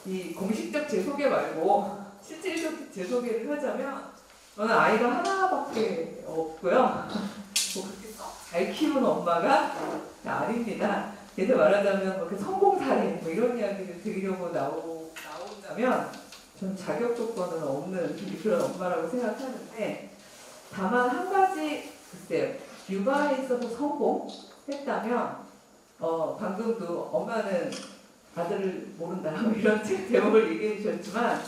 이 공식적 제 소개 말고 실질적 제 소개를 하자면 저는 아이가 하나밖에 없고요. 뭐 그렇게 잘 키우는 엄마가 아닙니다. 그래서 말하자면 뭐 성공 사례 뭐 이런 이야기를 드리려고 나오자면 전 자격 조건은 없는 그런 엄마라고 생각하는데, 다만 한 가지 글쎄요, 육아에 있어서 성공했다면 방금도 엄마는 아들을 모른다 뭐 이런 책 제목을 얘기해 주셨지만,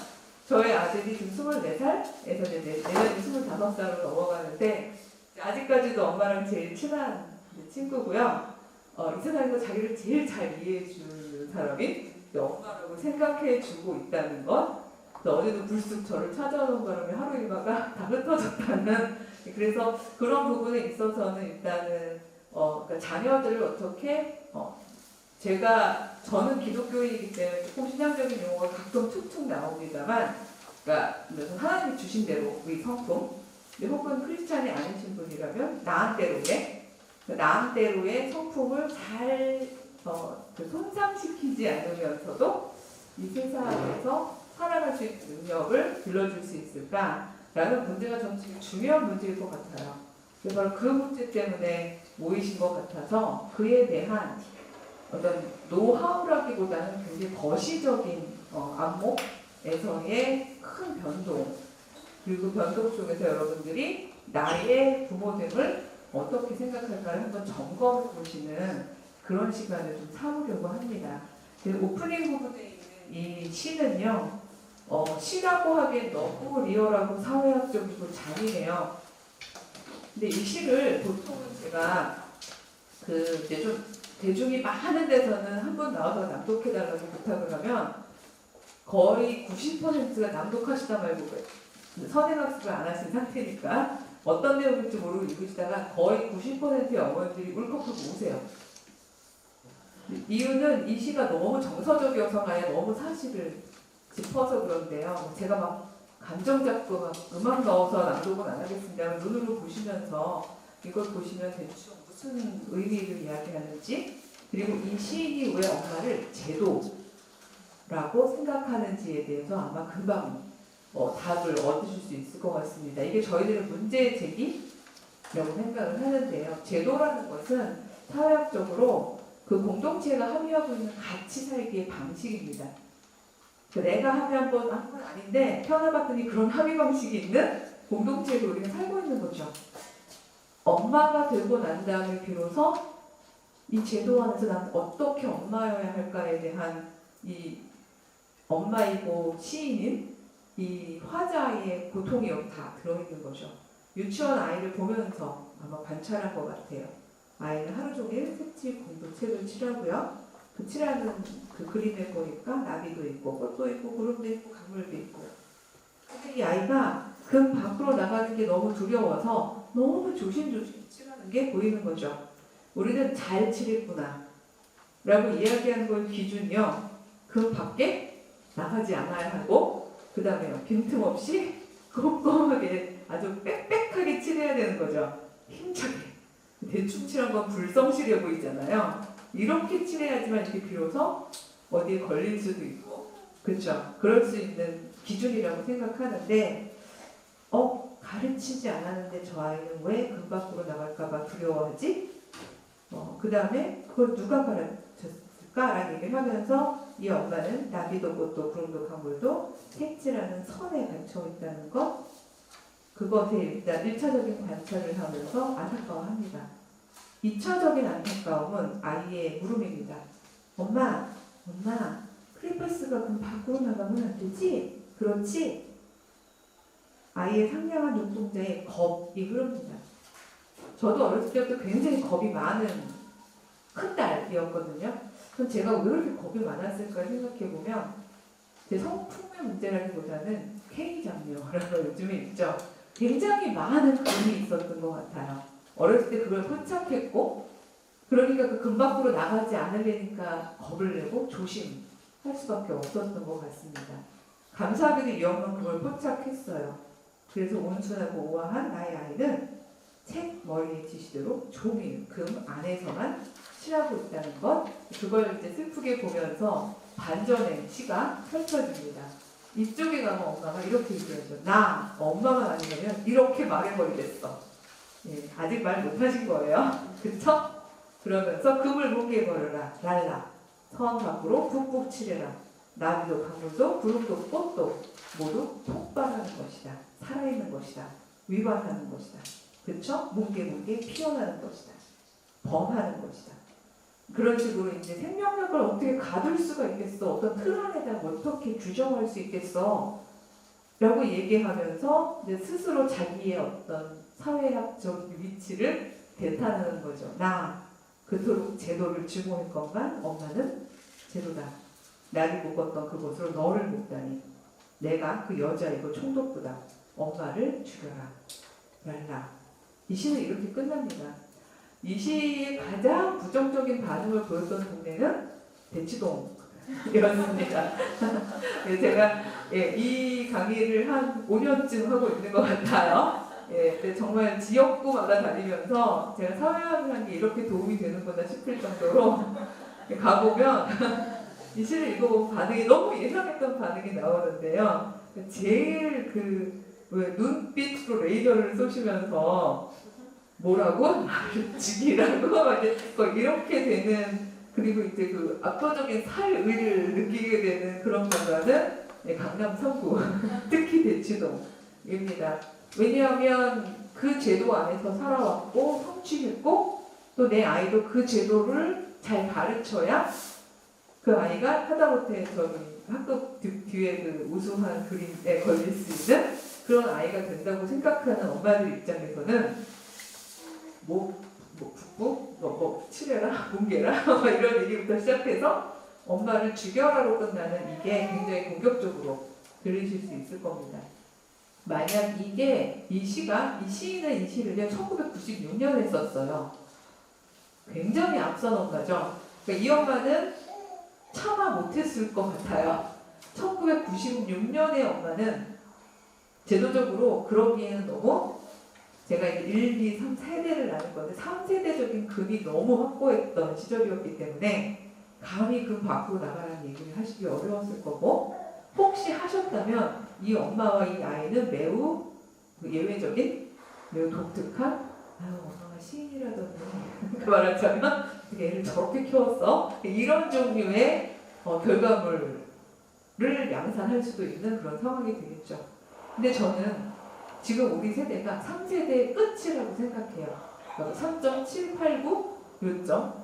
저의 아들이 지금 24살에서 내년이 25살로 넘어가는데 아직까지도 엄마랑 제일 친한 친구고요. 이 세상에서 자기를 제일 잘 이해해 주는 사람이 엄마라고 생각해 주고 있다는 것. 어제도 불쑥 저를 찾아오는 바람에 하루 일과가 다 흩어졌다는, 그래서 그런 부분에 있어서는 일단은 그러니까 자녀들을 어떻게 저는 기독교이기 때문에 조금 신앙적인 용어가 가끔 툭툭 나옵니다만, 그러니까 하나님이 주신 대로 의 성품, 혹은 크리스찬이 아니신 분이라면 나은 대로의 성품을 잘 손상시키지 않으면서도 이 세상에서 살아갈 수 있는 능력을 길러줄 수 있을까라는 문제가 저는 되게 중요한 문제일 것 같아요. 그래서 바로 그 문제 때문에 모이신 것 같아서 그에 대한 어떤 노하우라기보다는 굉장히 거시적인 안목에서의 큰 변동, 그리고 변동 속에서 여러분들이 나의 부모됨을 어떻게 생각할까를 한번 점검해 보시는 그런 시간을 좀 삼으려고 합니다. 오프닝 부분에 있는 이 시는요, 시라고 하기엔 너무 리얼하고 사회학적이고 잔인해요. 근데 이 시를 보통은 제가 이제 좀 대중이 많은 데서는 한 번 나와서 낭독해달라고 부탁을 하면 거의 90%가 낭독하시다 말고 선행학습을 안 하신 상태니까 어떤 내용인지 모르고 읽으시다가 거의 90%의 어머니들이 울컥하고 우세요. 이유는 이 시가 너무 정서적이어서가 아니라 너무 사실을 짚어서 그런데요. 제가 막 감정 잡고 막 음악 넣어서 낭독은 안 하겠습니다. 눈으로 보시면서 이걸 보시면 대충 무슨 의미를 이야기하는지, 그리고 이 시인이 왜 엄마를 제도라고 생각하는지에 대해서 아마 금방 답을 얻으실 수 있을 것 같습니다. 이게 저희들의 문제 제기라고 생각을 하는데요. 제도라는 것은 사회학적으로 그 공동체가 함유하고 있는 같이 살기의 방식입니다. 내가 합의한 건 아닌데 태어나봤더니 그런 합의 방식이 있는 공동체에서 우리가 살고 있는 거죠. 엄마가 되고 난 다음에 비로소 이 제도 안에서 난 어떻게 엄마여야 할까에 대한 이 엄마이고 시인인 이 화자의 고통이 여기 다 들어있는 거죠. 유치원 아이를 보면서 아마 관찰한 것 같아요. 아이는 하루 종일 색칠 공부책을 칠하고요. 그 칠하는 그 그림에 보니까 나비도 있고 꽃도 있고 구름도 있고 강물도 있고. 근데 이 아이가 그 밖으로 나가는 게 너무 두려워서 너무 조심조심 칠하는 게 보이는 거죠. 우리는 잘 칠했구나 라고 이야기하는 걸 기준이요, 그 밖에 나가지 않아야 하고, 그 다음에 빈틈없이 꼼꼼하게 아주 빽빽하게 칠해야 되는 거죠. 힘차게. 대충 칠한 건 불성실해 보이잖아요. 이렇게 칠해야지만 이게 비로소 어디에 걸릴 수도 있고, 그렇죠. 그럴 수 있는 기준이라고 생각하는데, 가르치지 않았는데 저 아이는 왜 금 밖으로 나갈까봐 두려워하지? 그 다음에 그걸 누가 가르쳤을까라는 얘기를 하면서 이 엄마는 나비도 꽃도 구름도 강물도 색칠하는 선에 갇혀 있다는 것, 그것에 일단 1차적인 관찰을 하면서 안타까워합니다. 2차적인 안타까움은 아이의 물음입니다. 엄마, 크레파스가 금 밖으로 나가면 안 되지? 그렇지? 아이의 상냥한 눈동자에 겁이 흐릅니다. 저도 어렸을 때부터 굉장히 겁이 많은 큰 딸이었거든요. 그럼 제가 왜 이렇게 겁이 많았을까 생각해보면 제 성품의 문제라기보다는 K장녀라고 요즘에 있죠. 굉장히 많은 금이 있었던 것 같아요. 어렸을 때 그걸 포착했고, 그러니까 그 금 밖으로 나가지 않으려니까 겁을 내고 조심할 수밖에 없었던 것 같습니다. 감사하게도 이 엄마는 그걸 포착했어요. 그래서 온순하고 우아한 나의 아이는 책 머리에 지시대로 종일 금 안에서만 칠하고 있다는 것, 그걸 이제 슬프게 보면서 반전의 시가 펼쳐집니다. 이쪽에 가면 엄마가 이렇게 얘기하죠. 나 엄마만 아니면 이렇게 말해버리겠어. 예, 아직 말 못하신 거예요. 그쵸? 그러면서 금을 뭉개 버려라. 랄라. 선 밖으로 푹푹 치래라. 나비도 강물도 구름도 꽃도 모두 폭발하는 것이다. 살아있는 것이다. 위반하는 것이다. 그쵸? 뭉게 피어나는 것이다. 범하는 것이다. 그런 식으로 이제 생명력을 어떻게 가둘 수가 있겠어? 어떤 틀 안에다 어떻게 규정할 수 있겠어? 라고 얘기하면서 이제 스스로 자기의 어떤 사회학적 위치를 대탄하는 거죠. 나 그토록 제도를 증오했건만 엄마는 제도다. 나를 묶었던 그곳으로 너를 묶다니. 내가 그 여자이고 총독보다 엄마를 죽여라. 말라. 이 시는 이렇게 끝납니다. 이 시의 가장 부정적인 반응을 보였던 동네는 대치동이었습니다. 제가 이 강의를 한 5년쯤 하고 있는 것 같아요. 근데 정말 지역구마다 다니면서 제가 사회학이라는 게 이렇게 도움이 되는구나 싶을 정도로 가보면 이 시를 읽어보면 반응이 너무 예상했던 반응이 나오는데요. 제일 왜 눈빛으로 레이저를 쏘시면서 뭐라고? 나를 죽이라고? 이렇게 되는, 그리고 이제 그 압도적인 살의를 느끼게 되는 그런 공간은 강남 3구, 특히 대치동입니다. 왜냐하면 그 제도 안에서 살아왔고 성취했고 또 내 아이도 그 제도를 잘 가르쳐야 그 아이가 하다못해 저는 학급 뒤에 그 우수한 그림에 걸릴 수 있는 그런 아이가 된다고 생각하는 엄마들 입장에서는 북부, 치래라, 뭉개라 이런 얘기부터 시작해서 엄마를 죽여라로 끝나는 이게 굉장히 공격적으로 들리실 수 있을 겁니다. 만약 이 시인은 이 시를 1996년에 썼어요. 굉장히 앞선 엄마죠. 그러니까 이 엄마는 차마 못했을 것 같아요. 1996년의 엄마는 제도적으로 그러기에는 너무 제가 이제 1, 2, 3 세대를 나눈 건데 3세대적인 금이 너무 확고했던 시절이었기 때문에 감히 금 밖으로 나가라는 얘기를 하시기 어려웠을 거고 혹시 하셨다면 이 엄마와 이 아이는 매우 예외적인 매우 독특한 엄마가 시인이라더니 그 말하자면 애를 저렇게 키웠어? 이런 종류의 결과물을 양산할 수도 있는 그런 상황이 되겠죠. 근데 저는 지금 우리 세대가 3세대의 끝이라고 생각해요. 3.789 요점.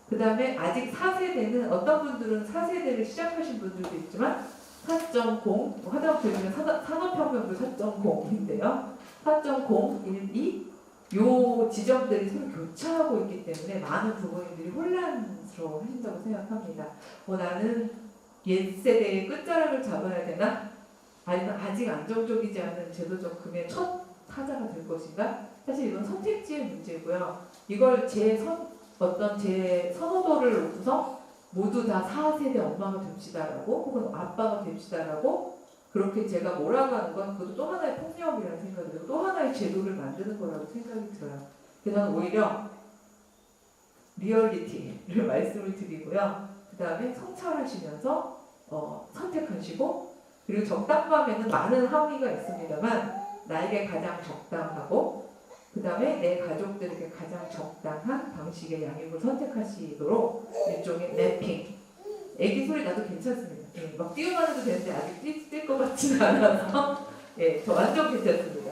그 다음에 아직 4세대는 어떤 분들은 4세대를 시작하신 분들도 있지만 4.0, 하다못해 산업혁명도 4.0인데요. 4.0, 1, 2 요 지점들이 서로 교차하고 있기 때문에 많은 부모님들이 혼란스러워 하신다고 생각합니다. 나는 옛 세대의 끝자락을 잡아야 되나? 아니면 아직 안정적이지 않은 제도적 금의 첫 타자가 될 것인가? 사실 이건 선택지의 문제고요. 이걸 제 선호도를 놓고서 모두 다 4세대 엄마가 됩시다라고 혹은 아빠가 됩시다라고 그렇게 제가 몰아가는 건 그것도 또 하나의 폭력이라는 생각이 들고 또 하나의 제도를 만드는 거라고 생각이 들어요. 그래서 저는 오히려 리얼리티를 말씀을 드리고요. 그 다음에 성찰하시면서 선택하시고 그리고 적당함에는 많은 함의가 있습니다만 나에게 가장 적당하고 그 다음에 내 가족들에게 가장 적당한 방식의 양육을 선택하시도록 일종의 랩핑. 애기 소리 나도 괜찮습니다. 막 뛰어가도 되는데 아직 뛸 것 같지는 않아서 저 완전 괜찮습니다.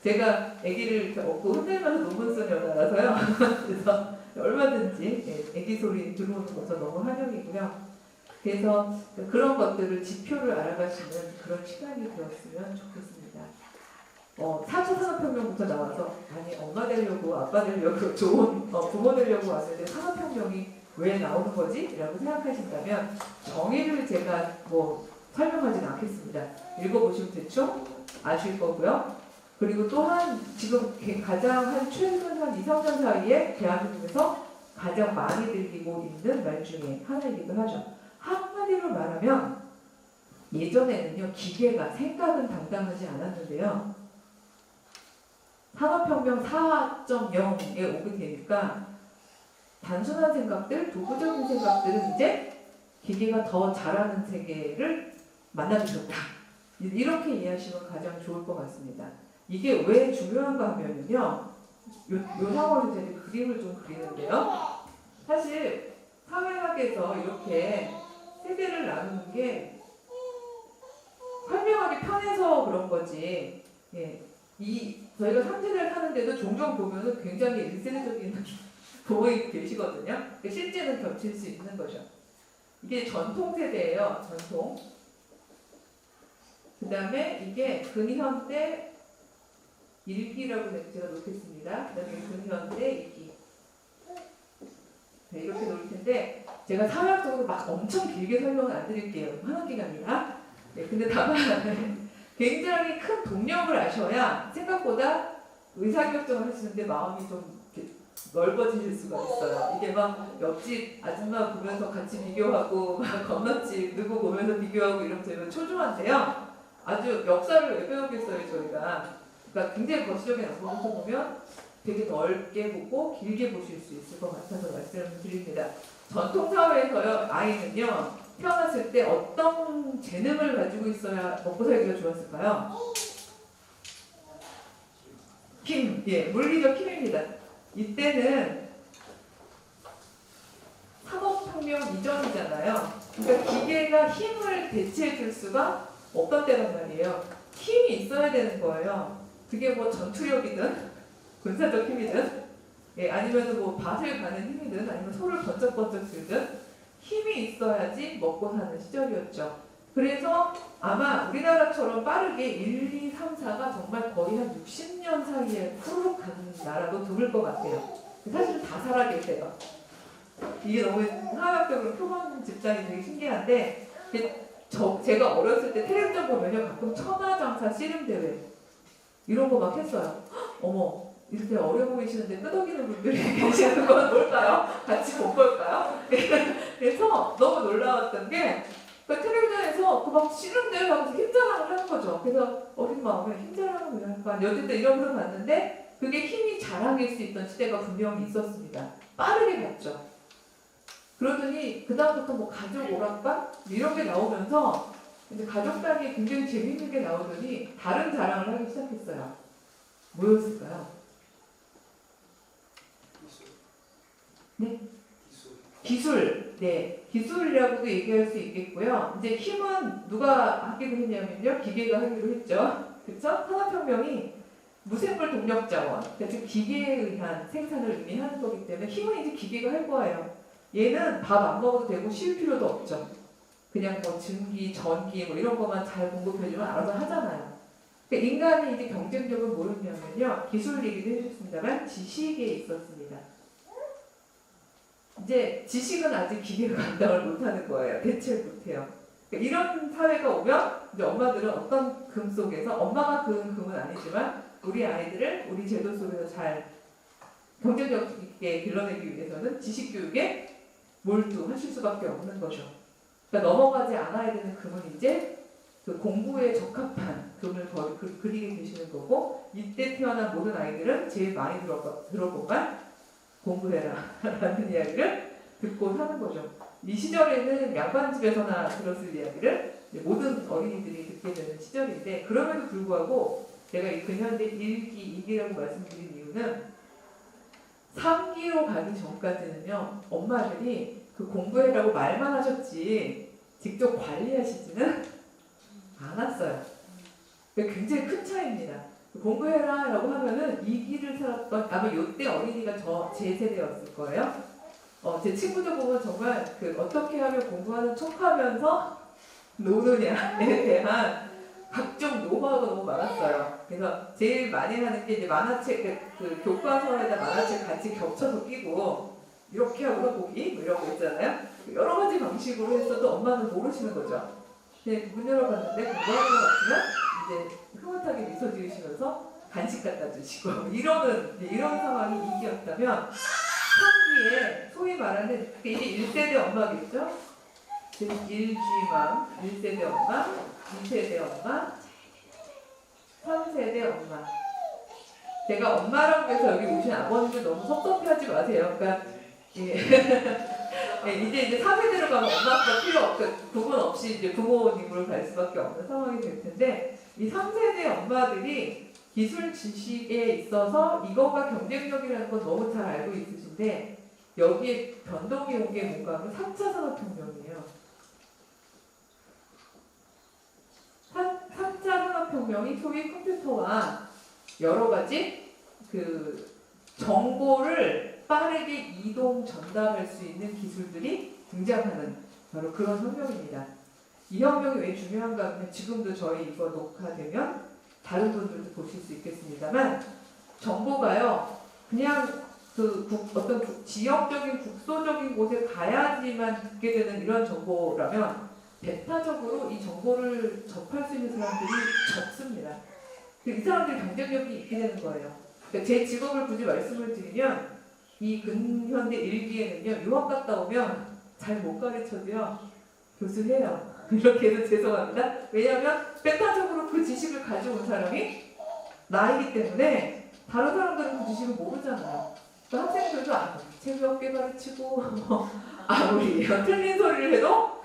제가 애기를 이렇게 업고 흔들면서 논문 쓴 여자라서요. 그래서 얼마든지 애기 소리 들어오는 거 너무 환영이고요. 그래서 그런 것들을 지표를 알아가시는 그런 시간이 되었으면 좋겠습니다. 4차 산업혁명부터 나와서 아니 엄마 되려고 아빠 되려고 좋은 부모 되려고 왔는데 산업혁명이 왜 나오는 거지? 라고 생각하신다면 정의를 제가 설명하지는 않겠습니다. 읽어보시면 대충 아실 거고요. 그리고 또한 지금 가장 최근 한 2, 3년 사이에 대한민국에서 가장 많이 들리고 있는 말 중에 하나이기도 하죠. 한마디로 말하면 예전에는요 기계가 생각은 당당하지 않았는데요. 산업혁명 4.0에 오게 되니까 단순한 생각들, 도구적인 생각들은 이제 기계가 더 잘하는 세계를 만나주셨다. 이렇게 이해하시면 가장 좋을 것 같습니다. 이게 왜 중요한가 하면요. 요 상황에서 이제 그림을 좀 그리는데요. 사실 사회학에서 이렇게 세대를 나누는 게 설명하기 편해서 그런 거지. 예. 저희가 3세대를 사는데도 종종 보면은 굉장히 1세대적인 부모님이 계시거든요. 그러니까 실제는 겹칠 수 있는 거죠. 이게 전통 세대예요. 전통. 그 다음에 이게 근현대 일기라고 제가 놓겠습니다. 그 다음에 근현대 이기. 네, 이렇게 놓을 텐데 제가 사회학적으로 막 엄청 길게 설명을 안 드릴게요. 한학기간이라. 네, 근데 다만 굉장히 큰 동력을 아셔야 생각보다 의사결정을 하시는데 마음이 좀 이렇게 넓어지실 수가 있어요. 이게 막 옆집 아줌마 보면서 같이 비교하고 막 건너집 누구 보면서 비교하고 이러면 저희가 초조한데요. 아주 역사를 왜 배우겠어요 저희가. 그러니까 굉장히 거시적인 안목에서 보면 되게 넓게 보고 길게 보실 수 있을 것 같아서 말씀을 드립니다. 전통사회에서요 아이는요 태어났을 때 어떤 재능을 가지고 있어야 먹고 살기가 좋았을까요? 힘, 예, 물리적 힘입니다. 이때는 산업혁명 이전이잖아요. 그러니까 기계가 힘을 대체해 줄 수가 없던 때란 말이에요. 힘이 있어야 되는 거예요. 그게 뭐 전투력이든 군사적 힘이든 예, 아니면 뭐 밭을 가는 힘이든 아니면 소를 번쩍번쩍 들든 힘이 있어야지 먹고 사는 시절이었죠. 그래서 아마 우리나라처럼 빠르게 1, 2, 3, 4가 정말 거의 한 60년 사이에 후루룩 가는 나라도 드물 것 같아요. 사실은 다 살아계세요. 이게 너무 화학적으로 표본 집단이 되게 신기한데 제가 어렸을 때 텔레비전 보면요 가끔 천하장사 씨름대회 이런 거 막 했어요. 어머 이렇게 어려 보이시는데 끄덕이는 분들이 계시는 건 뭘까요? 같이 못 볼까요? 그래서 너무 놀라웠던 게 텔레비전에서 그 막 씨름대회 하면서 힘자랑을 하는 거죠. 그래서 어린 마음에 힘자랑을 왜 할까? 어쨌든 이러면서 봤는데 그게 힘이 자랑일 수 있던 시대가 분명히 있었습니다. 빠르게 갔죠. 그러더니 그다음부터 뭐 가족 오락관 이런 게 나오면서 이제 가족 단위 굉장히 재밌는 게 나오더니 다른 자랑을 하기 시작했어요. 뭐였을까요? 네? 기술. 네. 기술이라고도 얘기할 수 있겠고요. 이제 힘은 누가 하기로 했냐면요. 기계가 하기로 했죠. 그쵸? 산업혁명이 무생물 동력 자원, 즉 기계에 의한 생산을 의미하는 거기 때문에 힘은 이제 기계가 할 거예요. 얘는 밥 안 먹어도 되고 쉴 필요도 없죠. 그냥 뭐 증기, 전기 뭐 이런 것만 잘 공급해주면 알아서 하잖아요. 그러니까 인간의 이제 경쟁력은 뭐였냐면요. 기술 얘기도 해주셨습니다만 지식에 있었습니다. 이제 지식은 아직 기계가 감당을 못하는 거예요. 대체 못해요. 그러니까 이런 사회가 오면 이제 엄마들은 어떤 금 속에서 엄마가 그은 금은 아니지만 우리 아이들을 우리 제도 속에서 잘 경쟁력 있게 길러내기 위해서는 지식 교육에 몰두하실 수밖에 없는 거죠. 그러니까 넘어가지 않아야 되는 금은 이제 그 공부에 적합한 금을 그리게 되시는 거고 이때 태어난 모든 아이들은 제일 많이 들어본 말 공부해라 라는 이야기를 듣고 사는 거죠. 이 시절에는 양반집에서나 들었을 이야기를 모든 어린이들이 듣게 되는 시절인데 그럼에도 불구하고 제가 이 근현대 1기, 2기라고 말씀드린 이유는 3기로 가기 전까지는요 엄마들이 그 공부해라고 말만 하셨지 직접 관리하시지는 않았어요. 굉장히 큰 차이입니다. 공부해라 라고 하면은 2기를 살았던 아마 요때 어린이가 제 세대였을 거예요. 제 친구들 보면 정말 어떻게 하면 공부하는 척하면서 노느냐에 대한 각종 노하우가 너무 많았어요. 그래서 제일 많이 하는 게 이제 만화책, 교과서에다 만화책 같이 겹쳐서 끼고 이렇게 하고 보기 뭐 이런 거 있잖아요. 여러 가지 방식으로 했어도 엄마는 모르시는 거죠. 문 열어봤는데 공부하는 것 같으면 이제 흐뭇하게 미소 지으시면서 간식 갖다 주시고 이런 상황이 2기였다면 3기에 소위 말하는 이게 1세대 엄마겠죠? 1G맘, 1세대 엄마, 2세대 엄마, 3세대 엄마. 제가 엄마라고 해서 여기 오신 아버님들 너무 섭섭해하지 마세요. 그러니까 네, 이제 3세대로 가면 엄마 아빠 필요 없고 구분 없이 이제 부모님으로 갈 수밖에 없는 상황이 될 텐데 이 3세대 엄마들이 기술 지식에 있어서 이거가 경쟁력이라는 건 너무 잘 알고 있으신데 여기에 변동이 온 게 뭔가 하면 3차 산업혁명이에요. 3차 산업혁명이 소위 컴퓨터와 여러 가지 그 정보를 빠르게 이동 전달할 수 있는 기술들이 등장하는 바로 그런 혁명입니다. 이 혁명이 왜 중요한가 하면 지금도 저희 이거 녹화되면 다른 분들도 보실 수 있겠습니다만 정보가요 그냥 어떤 지역적인 국소적인 곳에 가야지만 듣게 되는 이런 정보라면 배타적으로 이 정보를 접할 수 있는 사람들이 적습니다. 이 사람들이 경쟁력이 있게 되는 거예요. 그러니까 제 직업을 굳이 말씀을 드리면 이 근현대 일기에는요 유학 갔다 오면 잘 못 가르쳐도요 교수해요. 이렇게 해서 죄송합니다. 왜냐하면 배타적으로 그 지식을 가져온 사람이 나이기 때문에 다른 사람들은 그 지식을 모르잖아요. 그러니까 학생들도 책 몇 개 가르치고 아무리 틀린 소리를 해도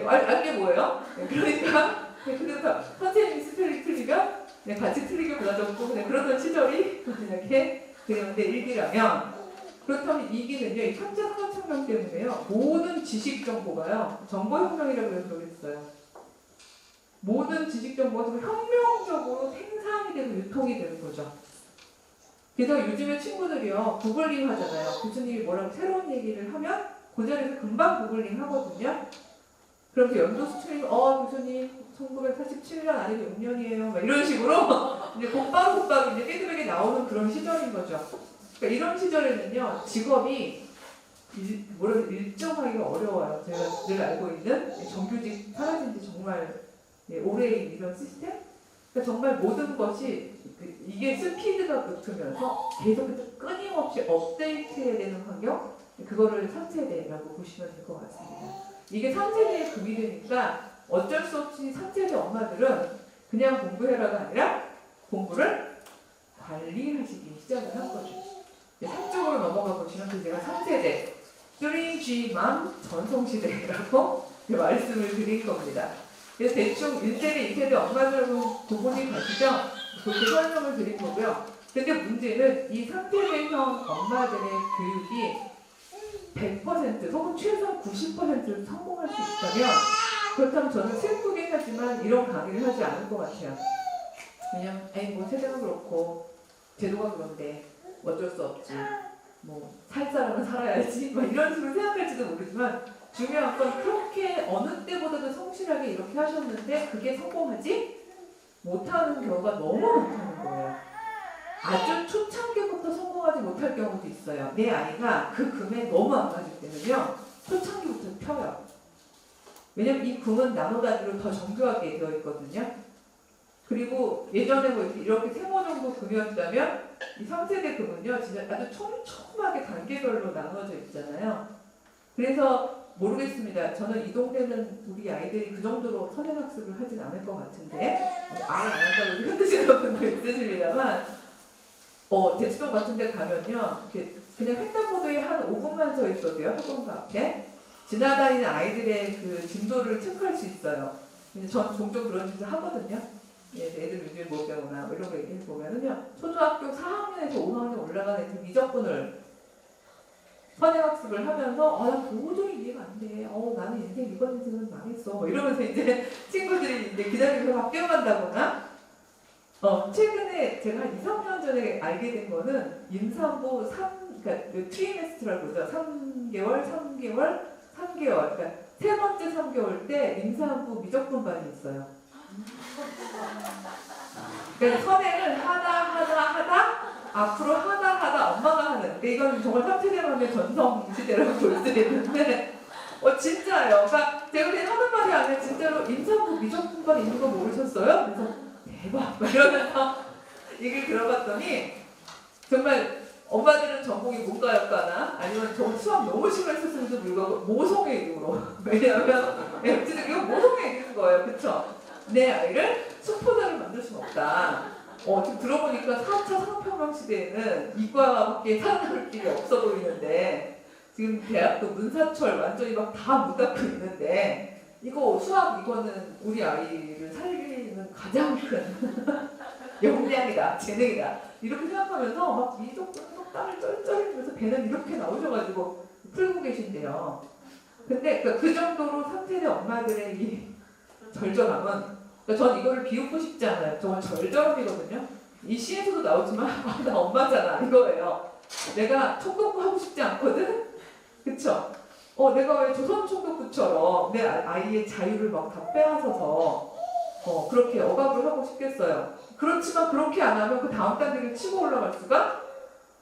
알게 뭐예요? 그러니까 그래서 선생님이 스펠링 틀리면 같이 틀리게 골라줬고 그러던 시절이 이렇게 그런데 일기라면 그렇다면 이기는요 이 3차 산업혁명 때문에요 모든 지식 정보가요 정보혁명이라고 해서 그랬어요. 모든 지식 정보가 혁명적으로 생산이 되고 유통이 되는 거죠. 그래서 요즘에 친구들이요 구글링 하잖아요. 교수님이 뭐라고 새로운 얘기를 하면 그 자리에서 금방 구글링 하거든요. 그럼 그 연도 수출이 교수님 1987년 아니고 6년이에요. 막 이런 식으로 이제 곧바로 이제 피드백이 나오는 그런 시절인 거죠. 그러니까 이런 시절에는요 직업이 일정하기가 어려워요. 제가 늘 알고 있는 정규직 사라진 지 정말 오래인 이런 시스템. 그러니까 정말 모든 것이 이게 스피드가 붙으면서 계속 끊임없이 업데이트해야 되는 환경. 그거를 3세대라고 보시면 될 것 같습니다. 이게 3세대에 금이 되니까 어쩔 수 없이 3세대 엄마들은 그냥 공부해라가 아니라 공부를 관리하시기 시작을 한 거죠. 3쪽으로 넘어가 보시면 제가 3세대 3G맘 전성시대라고 말씀을 드린 겁니다. 그래서 대충 1세대, 2세대 엄마들은 구분이 가시죠? 그렇게 설명을 드린 거고요. 근데 문제는 이 3세대형 엄마들의 교육이 100% 혹은 최소한 90%를 성공할 수 있다면 그렇다면 저는 슬프긴 하지만 이런 강의를 하지 않을 것 같아요. 왜냐면 뭐 세대가 그렇고 제도가 그런데 어쩔 수 없지. 뭐 살 사람은 살아야지. 뭐 이런 식으로 생각할지도 모르지만 중요한 건 그렇게 어느 때보다도 성실하게 이렇게 하셨는데 그게 성공하지 못하는 경우가 너무 많다는 거예요. 아주 초창기부터 성공하지 못할 경우도 있어요. 내 아이가 그 금에 너무 안 맞을 때는요. 초창기부터 펴요. 왜냐면 이 금은 나노단위로 더 정교하게 되어 있거든요. 그리고 예전에 뭐 이렇게 세모 정도 금이었다면 이 3세대 금은요. 진짜 아주 촘촘하게 단계별로 나눠져 있잖아요. 그래서 모르겠습니다. 저는 이 동네는 우리 아이들이 그 정도로 선행학습을 하진 않을 것 같은데 안 한다고 흔드시는 분들 있으십니다만 대치동 같은 데 가면요. 그냥 횡단보도에 한 5분만 서 있어도요. 학원가 앞에 지나다니는 아이들의 그 진도를 체크할 수 있어요. 근데 전 종종 그런 짓을 하거든요. 애들 요즘에 못 배우나 이런 거 얘기해 보면은요. 초등학교 4학년에서 5학년 올라간 애들 미적분을 선행학습을 하면서 나 도저히 이해가 안 돼. 나는 인생 이번 인생은 망했어. 뭐 이러면서 이제 친구들이 이제 기다리면서 막 뛰어간다거나 최근에 제가 한 2, 3년 전에 알게 된 거는 임산부 그러니까 트리메스트라고 그러죠. 3개월. 그러니까 세 번째 3개월 때 임산부 미적분반이 있어요. 그러니까 선행을 하다 앞으로 하다 엄마가 하는. 그러니까 이건 정말 3세대만의 전성 시대라고 볼 수 있는데 진짜예요. 그러니까 제가 그냥 하는 말이 아니라 진짜로 임산부 미적분반 있는 거 모르셨어요? 그래서 대박! 막 이러면서 얘기를 들어봤더니 정말 엄마들은 전공이 문과였거나 아니면 저 수학 너무 싫어했었음에도 불구하고 모성의 이유로 왜냐하면 이거 모성의 이유인 거예요. 그쵸? 내 아이를 수포자를 만들 수는 없다. 지금 들어보니까 4차 산업혁명 시대에는 이과밖에 살아남을 길이 없어 보이는데 지금 대학도 문사철 완전히 막 다 못 닫고 있는데 이거 수학 이거는 우리 아이를 살리는 가장 큰 역량이다, 재능이다 이렇게 생각하면서 막 미적 땀을 쩔쩔이면서 배는 이렇게 나오셔가지고 풀고 계신데요. 근데 그 정도로 상태의 엄마들의 이 절절함은 전 이거를 비웃고 싶지 않아요. 정말 절절함이거든요. 이 시에서도 나오지만 나 엄마잖아 이거예요. 내가 총독부 하고 싶지 않거든? 그쵸? 내가 왜 조선 총독부처럼 내 아이의 자유를 막 다 빼앗아서 그렇게 억압을 하고 싶겠어요. 그렇지만 그렇게 안 하면 그 다음 단계를 치고 올라갈 수가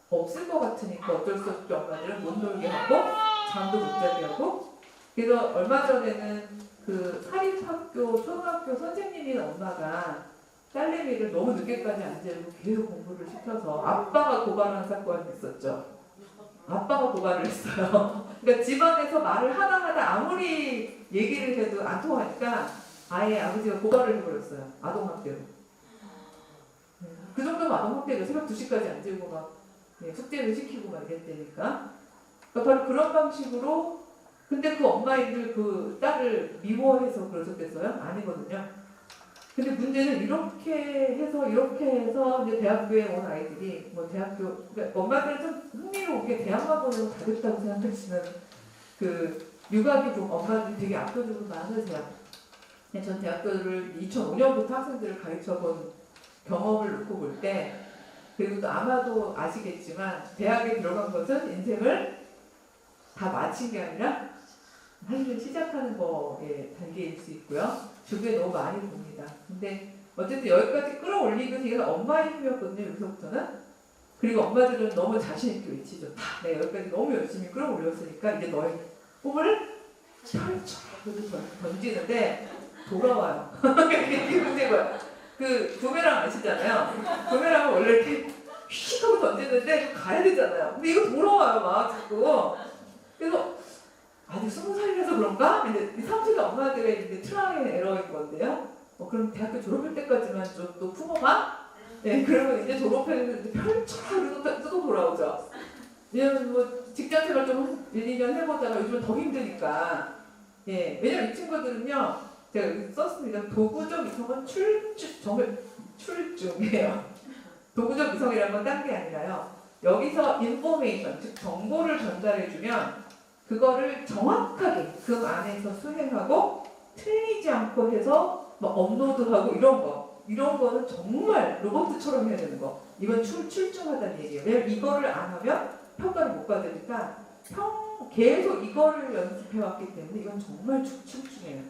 없을 것 같으니까 어쩔 수 없이 엄마들은 못 놀게 하고 잠도 못 자게 하고. 그래서 얼마 전에는 그 사립학교 초등학교 선생님인 엄마가 딸내미를 너무 늦게까지 안 재우고 계속 공부를 시켜서 아빠가 고발한 사건이 있었죠. 아빠가 고발을 했어요. 그러니까 집안에서 말을 하다 아무리 얘기를 해도 안 통하니까 아예 아버지가 고발을 해버렸어요. 아동학대로. 그 정도면 아동학대로 새벽 2시까지 안 재우고 막 숙제를 시키고 막 이랬다니까. 그러니까 바로 그런 방식으로. 근데 그 엄마인들 그 딸을 미워해서 그러셨겠어요? 아니거든요. 근데 문제는 이렇게 해서 이제 대학교에 온 아이들이 그러니까 엄마들은 좀 흥미로우게 대학만 보내고 다 됐다고 생각하시는 그 유가기 엄마들이 되게 압도적으로 많으세요. 전 대학교를 2005년부터 학생들을 가르쳐본 경험을 놓고 볼 때, 그리고 또 아마도 아시겠지만 대학에 들어간 것은 인생을 다 마친 게 아니라 할 일을 시작하는 거에 단계일 수 있고요. 주변에 너무 많이 봅니다. 근데 어쨌든 여기까지 끌어올리기 위해서 엄마의 힘이었거든요. 여기서부터는. 그리고 엄마들은 너무 자신 있게 외치죠. 내가 여기까지 너무 열심히 끌어올렸으니까 이제 너의 꿈을 펼쳐 던지는데 돌아와요. 이게 문제고요. 그 부메랑 아시잖아요. 부메랑은 원래 이렇게 휙 하고 던지는데 이거 가야 되잖아요. 근데 이거 돌아와요 막 자꾸. 그래서 아직 20살이라서 그런가? 이제 이 상식의 엄마들의 이제 트라이앤 에러인 건데요. 그럼 대학교 졸업할 때까지만 좀 또 품어봐? 네, 그러면 이제 졸업했는데 펼쳐 또 돌아오죠. 왜냐면 뭐 직장생활 좀 1, 2년 해보다가 요즘은 더 힘드니까. 예, 왜냐면 이 친구들은요, 제가 여기 썼습니다. 도구적 이성은 정말 출중이에요. 도구적 이성이라는 건 딴 게 아니라요. 여기서 인포메이션, 즉 정보를 전달해주면 그거를 정확하게 그 안에서 수행하고 틀리지 않고 해서 뭐 업로드하고 이런 거는 정말 로봇처럼 해야 되는 거. 이건 출중하다는 얘기예요. 왜냐면 이거를 안 하면 평가를 못 받으니까 계속 이거를 연습해왔기 때문에 이건 정말 출중해요.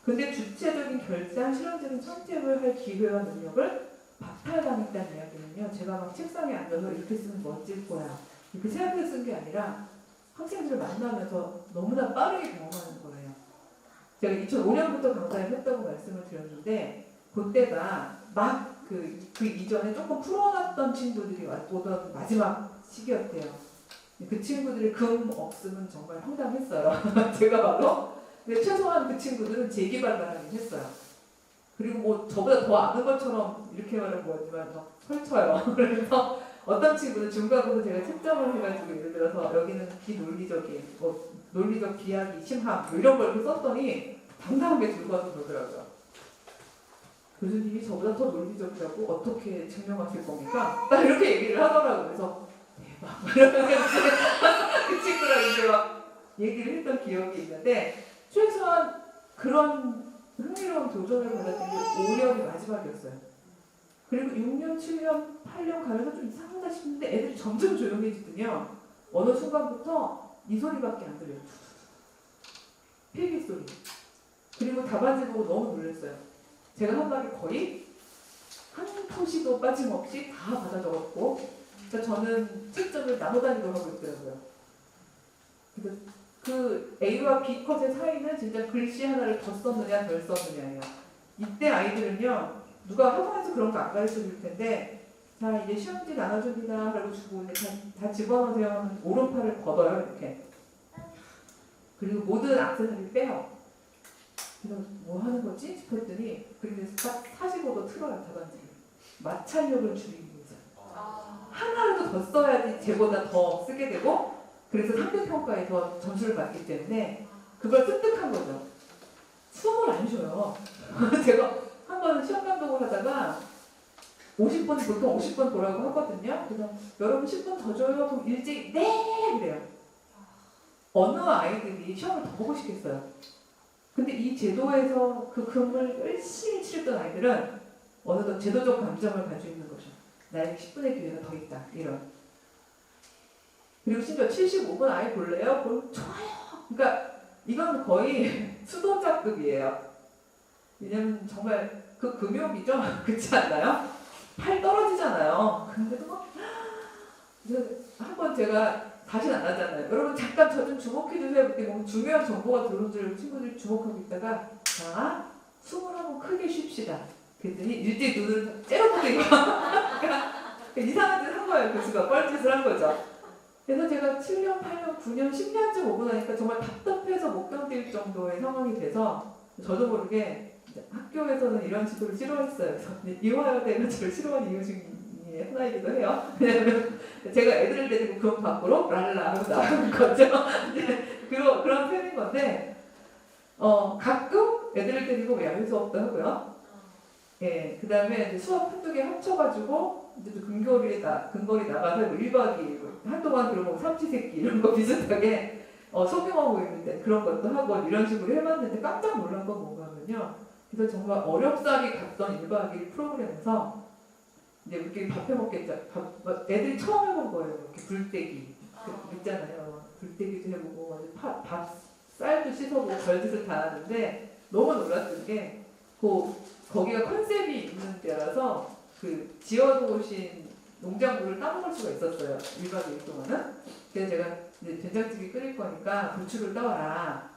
근데 주체적인 결산, 실험적인 선택을 할 기회와 능력을 박탈당했다는 이야기는요. 제가 막 책상에 앉아서 이렇게 쓰면 멋질 거야. 이렇게 생각해서 쓴 게 아니라 학생들을 만나면서 너무나 빠르게 경험하는 거예요. 제가 2005년부터 강사를 했다고 말씀을 드렸는데 그때가 막 그 이전에 조금 풀어놨던 친구들이 오던 마지막 시기였대요. 그 친구들의 금 없음은 정말 황당했어요. 제가 봐도. 근데 최소한 그 친구들은 재기발을 하긴 했어요. 그리고 뭐 저보다 더 아는 것처럼 이렇게 말은 뭐지만 막 펼쳐요. 그래서 어떤 친구는 중간고사 제가 채점을 해가지고 예를 들어서 여기는 비논리적인 논리적 비약이 심함 이런 걸 이렇게 썼더니 당당하게 들고 와서 그러더라고요. 교수님이 저보다 더 논리적이라고 어떻게 증명하실 겁니까? 딱 이렇게 얘기를 하더라고요. 그래서 대박 이러면서 그 친구랑 이제 막 얘기를 했던 기억이 있는데 최소한 그런 흥미로운 도전을 받았던 게 5년이 마지막이었어요. 그리고 6년, 7년, 8년 가면서 좀 이상하다 싶은데 애들이 점점 조용해지더니요. 어느 순간부터 이 소리밖에 안 들려요. 필기 소리. 그리고 답안지 보고 너무 놀랐어요. 제가 한 말이 거의 한 토시도 빠짐없이 다 받아 적었고 그러니까 저는 채점을 나눠 다니고 하고 있더라고요. 그 A와 B 컷의 사이는 진짜 글씨 하나를 더 썼느냐 덜 썼느냐예요. 이때 아이들은요. 누가 학원에서 그런 거 안 가르쳐 줄 텐데 자 이제 시험지 나눠줍니다 라고 주고 이제 다 집어넣으세요 하면 오른팔을 걷어요 이렇게. 그리고 모든 악세사리를 빼요. 그래서 뭐 하는 거지 싶었더니 그리고 딱 45도 틀어요 답안지를. 마찰력을 줄이기 위해서. 하나라도 더 써야지 쟤보다 더 쓰게 되고 그래서 상대평가에서 점수를 받기 때문에 그걸 습득한 거죠. 숨을 안 쉬어요. 제가 한 번 시험 감독을 하다가 50분, 보통 50분 보라고 하거든요. 그래서 여러분 10분 더 줘요. 그럼 일찍 네! 그래요. 어느 아이들이 시험을 더 보고 싶겠어요. 근데 이 제도에서 그 금을 열심히 치렀던 아이들은 어느덧 제도적 감정을 가지고 있는 거죠. 나에게 10분의 기회가 더 있다. 이런. 그리고 심지어 75분 아이 볼래요? 그럼 좋아요. 그러니까 이건 거의 수도자급이에요. 왜냐면 정말 그 금욕이죠? 그렇지 않나요? 팔 떨어지잖아요. 근데도 막 한번 제가 다시는 안 하잖아요. 여러분 잠깐 저 좀 주목해주세요. 그때 뭔가 중요한 정보가 들어온 줄 친구들이 주목하고 있다가 자 숨을 한번 크게 쉽시다. 그랬더니 일찍 눈을 째려보더니 이상한 짓 한 거예요. 교수가 뻘짓을 한 거죠. 그래서 제가 7년, 8년, 9년, 10년쯤 오고 나니까 정말 답답해서 못 견딜 정도의 상황이 돼서 저도 모르게 학교에서는 이런 지도를 싫어했어요. 그래서 이화여대가 저를 싫어하는 이유 중에 하나이기도 해요. 왜냐면 제가 애들을 데리고 그 밖으로 랄라 하고 나가는 거죠. 그런 편인 건데 가끔 애들을 데리고 야외 수업도 하고요. 예, 그 다음에 수업 한두 개 합쳐가지고 이제 근거리 나가서 1박 2일 한동안 그런 거 삼시세끼 이런 거 비슷하게 소규모 모임인데 그런 것도 하고 이런 식으로 해봤는데 깜짝 놀란 건 뭔가면요. 그래서 정말 어렵사리 갔던 1박 2일 프로그램에서 이제 우리끼리 밥 해먹겠죠. 애들이 처음 해본 거예요. 이렇게 불떼기 있잖아요. 불떼기도 해보고 쌀도 씻어보고 별짓을 다 하는데 너무 놀랐던 게 거기가 컨셉이 있는 데라서 그 지어놓으신 농작물을 따먹을 수가 있었어요. 1박 2일 동안은. 그래서 제가 이제 된장찌개 끓일 거니까 부추를 떠와라.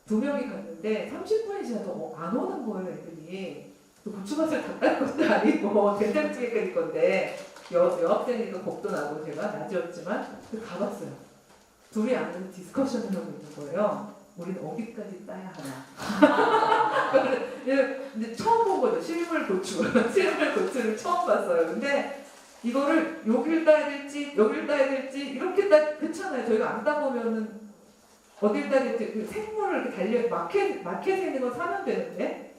2명이 갔는데 30분이 지나도 안 오는 거예요, 애들이. 부추맛을 다 딸 것도 아니고 된장찌개 끓일 건데 여학생이니까 겁도 나고 제가 낮이었지만 가봤어요. 둘이 앉아서 디스커션을 하고 있는 거예요. 우리는 어디까지 따야 하나. 근데 처음 본 거죠. 실물 고추를 처음 봤어요. 근데 이거를 여길 따야 될지 이렇게 그렇잖아요. 저희가 안 따보면은 어딜 따야 될지 그 생물을 이렇게 마켓에 있는 거 사면 되는데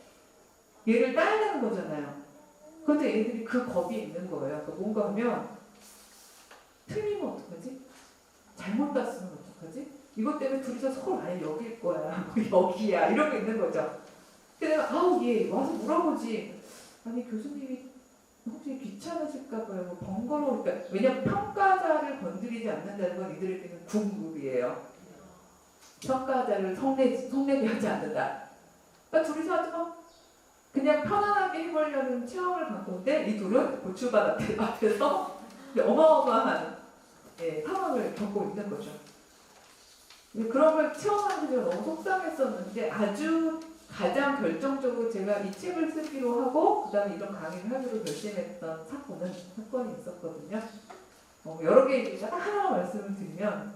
얘를 따야 되는 거잖아요. 그런데 애들이 그 겁이 있는 거예요. 그러니까 뭔가 하면 틀리면 어떡하지? 잘못 땄으면 어떡하지? 이것 때문에 둘이서 서로 아예 여길 거야. 여기야. 이런 게 있는 거죠. 근데 내가 얘 와서 물어보지. 아니 교수님이 혹시 귀찮으실까 봐요. 번거로우니까. 왜냐면 평가자를 건드리지 않는다는 건 이들에게는 궁극이에요. 평가자를 성내게 하지 않는다. 그러니까 둘이서 아주 그냥 편안하게 해보려는 체험을 갖고인데 이 둘은 고추밭 앞에서 어마어마한 상황을 겪고 있는 거죠. 그런 걸 체험하는 게 너무 속상했었는데 아주 가장 결정적으로 제가 이 책을 쓰기로 하고 그 다음에 이런 강의를 하기로 결심했던 사건이 있었거든요. 여러 개 얘기가 딱 하나만 말씀을 드리면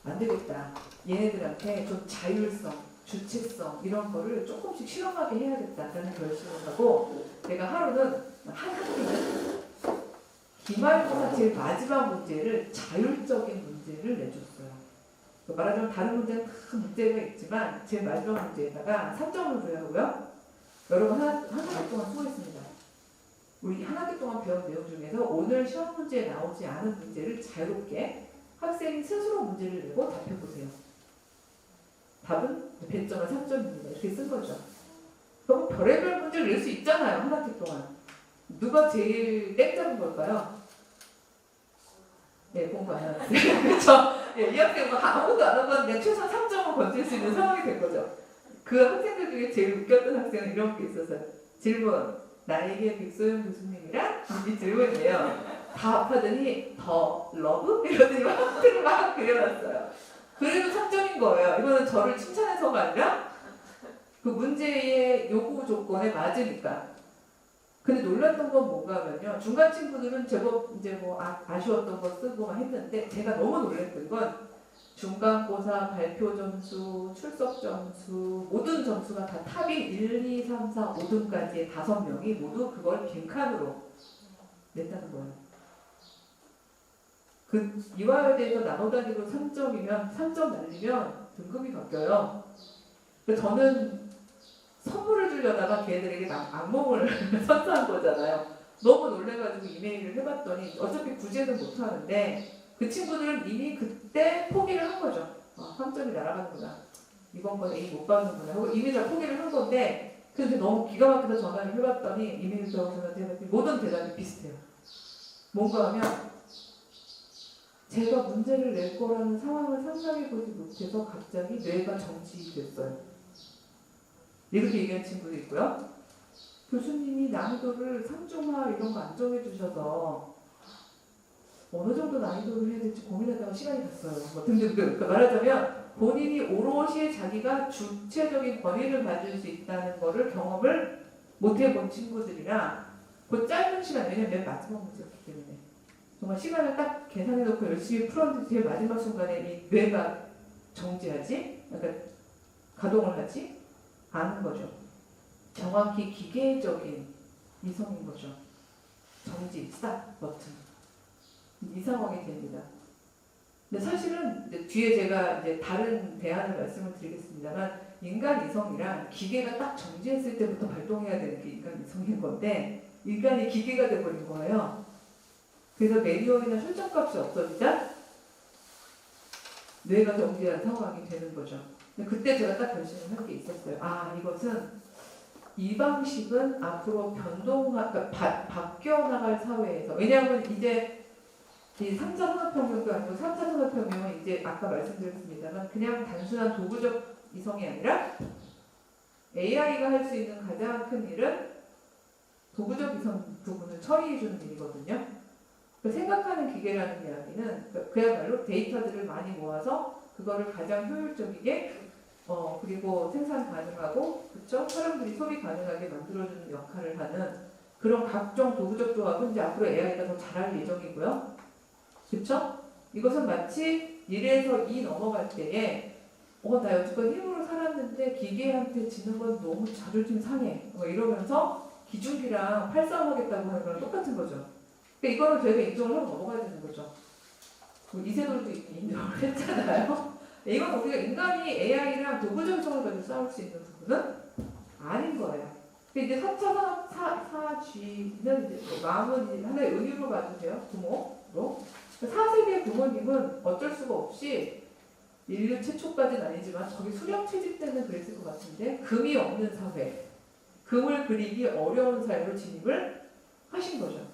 안 되겠다. 얘네들한테 좀 자율성, 주체성 이런 거를 조금씩 실험하게 해야겠다라는 결심을 하고 내가 하루는 한 학기는 기말고사 제일 마지막 문제를 자율적인 문제를 내줬어요. 말하자면 다른 문제는 다 문제가 있지만 제일 마지막 문제에다가 3점을 줘야 하고요. 여러분 한 학기 동안 수고했습니다. 우리 한 학기 동안 배운 내용 중에서 오늘 시험 문제에 나오지 않은 문제를 자유롭게 학생이 스스로 문제를 내고 답해보세요. 답은 배점은 3점입니다. 이렇게 쓴 거죠. 그럼 별의별 문제를 낼 수 있잖아요. 한 학기 동안. 누가 제일 땡 잡은 걸까요? 네, 공부 안 하는 학생. 그렇죠? 이 학생은 아무것도 안 하고 그냥 최소한 3점을 건질 수 있는 상황이 된 거죠. 그 학생들 중에 제일 웃겼던 학생은 이런 게 있었어요. 질문. 나에게 백소영 교수님이랑 이 질문이에요. 답하더니 더 러브? 이러더니 막 그려놨어요. 그래도 3점인 거예요. 이거는 저를 칭찬해서가 아니라 그 문제의 요구 조건에 맞으니까. 근데 놀랐던 건 뭔가 하면요. 중간 친구들은 제법 이제 아쉬웠던 거 쓰고 막 했는데 제가 너무 놀랐던 건 중간고사, 발표 점수, 출석 점수 모든 점수가 다 탑이 1, 2, 3, 4, 5등까지의 5명이 모두 그걸 빈칸으로 냈다는 거예요. 그 이화여대에서 나노단위로 3점이면 3점 날리면 등급이 바뀌어요. 그래서 저는 선물을 주려다가 걔들에게 악몽을 선사한 거잖아요. 너무 놀래가지고 이메일을 해봤더니 어차피 구제는 못하는데 그 친구들은 이미 그때 포기를 한 거죠. 3점이 날아가는구나. 이번 건 A 못 받는구나 하고 이미 다 포기를 한 건데 근데 너무 기가 막혀서 전화를 해봤더니 이메일 전화한테 해봤더니 모든 대답이 비슷해요. 뭔가 하면 제가 문제를 낼 거라는 상황을 상상해보지 못해서 갑자기 뇌가 정지됐어요. 이렇게 얘기한 친구도 있고요. 교수님이 난이도를 상중하 이런 거 안 정해주셔서 어느 정도 난이도를 해야 될지 고민하다가 시간이 갔어요. 뭐 등등. 그러니까 말하자면 본인이 오롯이 자기가 주체적인 권위를 가질 수 있다는 거를 경험을 못 해본 친구들이라 그 짧은 시간, 왜냐면 맨 마지막 문제였기 때문에 정말 시간을 딱 계산해놓고 열심히 풀었는데 제일 마지막 순간에 이 뇌가 정지하지? 그러니까 가동을 하지? 않은 거죠. 정확히 기계적인 이성인 거죠. 정지, 스탑 버튼. 이 상황이 됩니다. 근데 사실은 이제 뒤에 제가 이제 다른 대안을 말씀을 드리겠습니다만 인간 이성이랑 기계가 딱 정지했을 때부터 발동해야 되는 게 인간 이성인 건데 인간이 기계가 돼버린 거예요. 그래서 매뉴얼이나 설정값이 없어지자 뇌가 정지한 상황이 되는 거죠. 근데 그때 제가 딱 결심을 한 게 있었어요. 이것은 이 방식은 앞으로 그러니까 바뀌어 나갈 사회에서 왜냐하면 이제 이 3차 산업혁명도 아니고 3차 산업혁명은 이제 아까 말씀드렸습니다만 그냥 단순한 도구적 이성이 아니라 AI가 할 수 있는 가장 큰 일은 도구적 이성 부분을 처리해주는 일이거든요. 생각하는 기계라는 이야기는 그야말로 데이터들을 많이 모아서 그거를 가장 효율적이게 그리고 생산 가능하고 그쵸? 사람들이 소비 가능하게 만들어주는 역할을 하는 그런 각종 도구적 조합은 이제 앞으로 AI가 더 잘할 예정이고요. 그쵸? 이것은 마치 1에서 2 넘어갈 때에 나 여태껏 힘으로 살았는데 기계한테 지는 건 너무 자존심 상해 이러면서 기중기랑 팔싸움하겠다고 하는 거랑 똑같은 거죠. 그러니까 이거는 저희가 인정을 하고 넘어가야 되는 거죠. 이세돌도 인정을 했잖아요. 이건 우리가 인간이 AI랑 도구적 이성을 가지고 싸울 수 있는 부분은 아닌 거예요. 근데 이제 4차 사쥐는 이제 마음은 하나의 의미로 봐주세요. 부모로. 4세대 부모님은 어쩔 수가 없이 인류 최초까지는 아니지만 거기 수령 채집 때는 그랬을 것 같은데 금이 없는 사회, 금을 그리기 어려운 사회로 진입을 하신 거죠.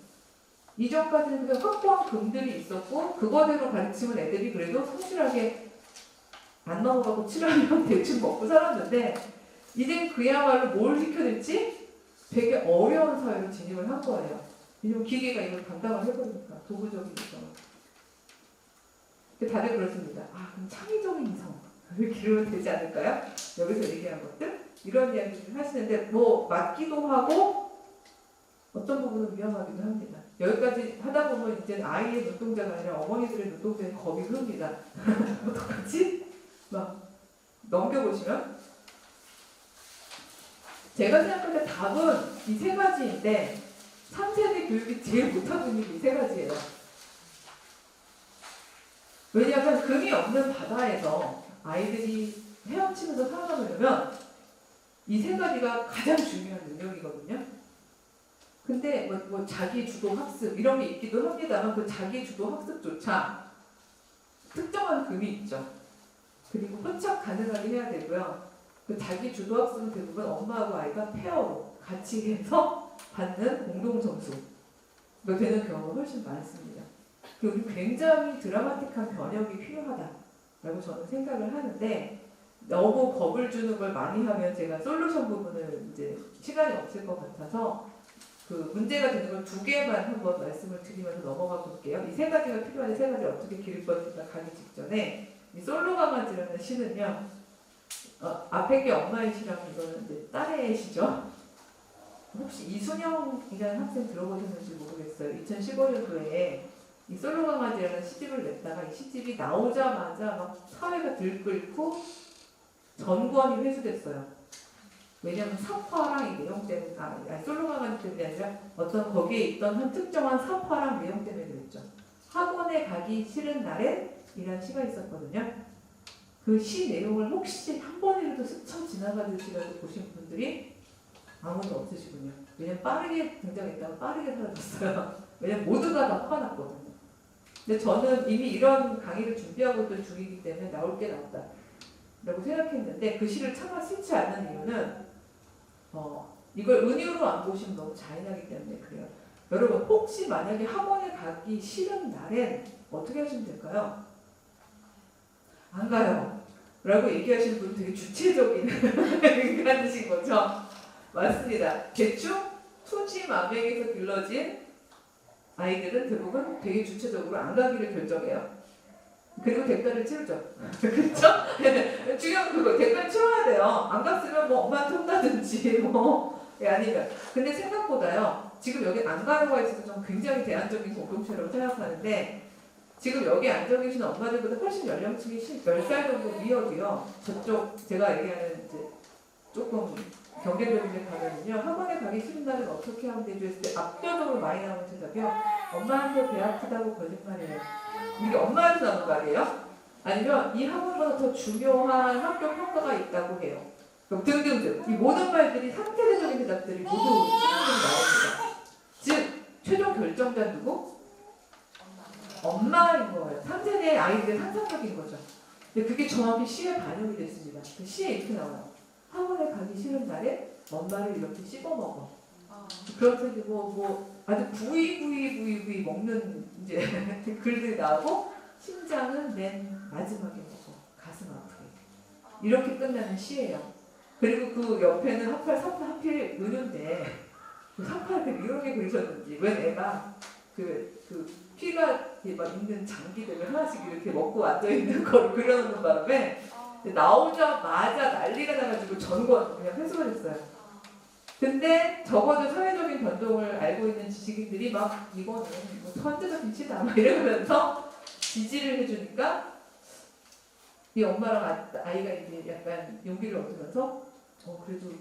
이전까지는 그냥 확보한 금들이 있었고 그거대로 가르치면 애들이 그래도 성실하게 안 넘어가고 7학년 대충 먹고 살았는데 이젠 그야말로 뭘 시켜야 될지 되게 어려운 사회로 진입을 한 거예요. 왜냐면 기계가 이걸 감당을 해버리니까 도구적인 이성. 다들 그렇습니다. 그럼 창의적인 이성을 기르면 되지 않을까요? 여기서 얘기한 것들 이런 이야기를 하시는데 뭐 맞기도 하고 어떤 부분은 위험하기도 합니다. 여기까지 하다 보면 이제 아이의 눈동자가 아니라 어머니들의 눈동자에 겁이 흐릅니다. 어떡하지? 막 넘겨보시면 제가 생각할 때 답은 이 세 가지인데 3세대 교육이 제일 못하고 있는 게 이 세 가지예요. 왜냐하면 금이 없는 바다에서 아이들이 헤엄치면서 살아남으려면 이 세 가지가 가장 중요한 능력이거든요. 근데 뭐 자기 주도 학습 이런 게 있기도 합니다만 그 자기 주도 학습조차 특정한 금이 있죠. 그리고 혼착 가능하게 해야 되고요. 그 자기 주도 학습은 대부분 엄마하고 아이가 페어로 같이 해서 받는 공동 점수가 되는 경우가 훨씬 많습니다. 그리고 굉장히 드라마틱한 변혁이 필요하다라고 저는 생각을 하는데 너무 겁을 주는 걸 많이 하면 제가 솔루션 부분을 이제 시간이 없을 것 같아서 그 문제가 되는 걸 2개만 한번 말씀을 드리면서 넘어가 볼게요. 이 3가지가 필요한데 3가지를 어떻게 기를 것인가 가기 직전에 이 솔로 강아지라는 시는요. 앞에 게 엄마의 시라면 이거는 이제 딸의 시죠. 혹시 이순영이라는 학생 들어보셨는지 모르겠어요. 2015년도에 이 솔로 강아지라는 시집을 냈다가 이 시집이 나오자마자 막 사회가 들끓고 전권이 회수됐어요. 왜냐하면 사파랑 이 내용 때문에 솔로 강아지 때문에 아니라 어떤 거기에 있던 한 특정한 사파랑 내용 때문에 그랬죠. 학원에 가기 싫은 날엔 이란 시가 있었거든요. 그 시 내용을 혹시 한 번이라도 스쳐 지나가듯이라도 보신 분들이 아무도 없으시군요. 왜냐면 빠르게 등장했다가 빠르게 사라졌어요. 왜냐면 모두가 다 화가 났거든요. 근데 저는 이미 이런 강의를 준비하고 있던 중이기 때문에 나올 게 나왔다 라고 생각했는데 그 시를 차마 싫지 않는 이유는 이걸 은유로 안 보시면 너무 잔인하기 때문에 그래요. 여러분 혹시 만약에 학원에 가기 싫은 날엔 어떻게 하시면 될까요? 안 가요 라고 얘기하시는 분은 되게 주체적인 인간이신 거죠. 맞습니다. 대충 투지마명에서 길러진 아이들은 대부분 되게 주체적으로 안 가기를 결정해요. 그리고 대가를 치르죠. 그렇죠? 중요한 그거 대가를 치러야 돼요. 안 갔으면 뭐 엄마한테 혼나든지 아니면 근데 생각보다요. 지금 여기 안 가는 거에 있어서 좀 굉장히 대안적인 공동체라고 생각하는데 지금 여기 앉아 계신 엄마들보다 훨씬 연령층이 10살 정도 위여도요. 저쪽 제가 얘기하는 이제 조금 경제적인 데 가면은요. 학원에 가기 싫은 날은 어떻게 하면 되죠? 했을 때 압도적으로 많이 나오는 대답이요. 엄마한테 배 아프다고 거짓말해요. 이게 엄마한테 나오는 말이에요? 아니면 이 학원보다 더 중요한 학교 평가가 있다고 해요. 등등등. 이 모든 말들이 상태적인 대답들이 모두 수능들이 나옵니다. 즉 최종 결정자 누구? 엄마인 거예요. 3세대 아이들의 상상력인 거죠. 근데 그게 정확히 시에 반영이 됐습니다. 그 시에 이렇게 나와요. 학원에 가기 싫은 날에 엄마를 이렇게 씹어먹어. 그렇게 뭐 아주 부위 먹는 이제 글들이 나오고 심장은 맨 마지막에 먹어. 가슴 아프게. 이렇게 끝나는 시예요. 그리고 그 옆에는 하필 은유인데 그 상팔을 이렇게 그리셨는지 웬 애가 그 피가 막 있는 장기들을 하나씩 이렇게 먹고 앉아있는 걸 그려놓는 바람에 나오자마자 난리가 나가지고 전권 그냥 회수가 됐어요. 근데 적어도 사회적인 변동을 알고 있는 지식인들이 막 이거는 뭐 선제적인 시다 막 이러면서 지지를 해주니까 이 엄마랑 아이가 이제 약간 용기를 얻으면서 그래도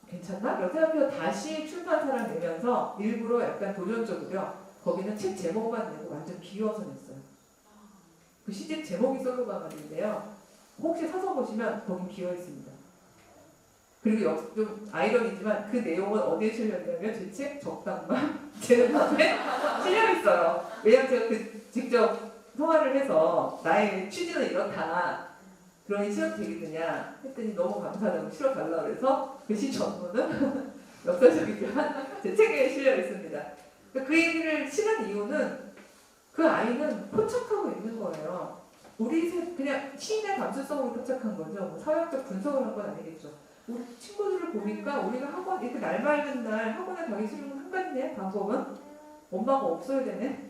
괜찮나? 라고 생각해서 다시 출판사를 내면서 일부러 약간 도전적으로요. 거기는 책 제목만 내고 완전 비워서 냈어요. 그 시집 제목이 솔로가마인데요. 혹시 사서 보시면 거기 비어 있습니다. 그리고 좀 아이러니지만 그 내용은 어디에 실렸냐면 제 책 적당만 제 마음에 실려 있어요. 왜냐면 제가 직접 통화를 해서 나의 취지는 이렇다. 그러니 실업 되겠느냐 했더니 너무 감사하다고 실어달라고 해서 그 시 전문은 역사적이지만 제 책에 실려 있습니다. 그 얘기를 실은 이유는 그 아이는 포착하고 있는 거예요. 우리 그냥 시인의 감수성으로 포착한 거죠. 뭐 사회학적 분석을 한 건 아니겠죠. 우리 친구들을 보니까 우리가 학원 이렇게 날 맑은 날 학원에 가기 싫으면 한 가지네 방법은 엄마가 없어야 되네.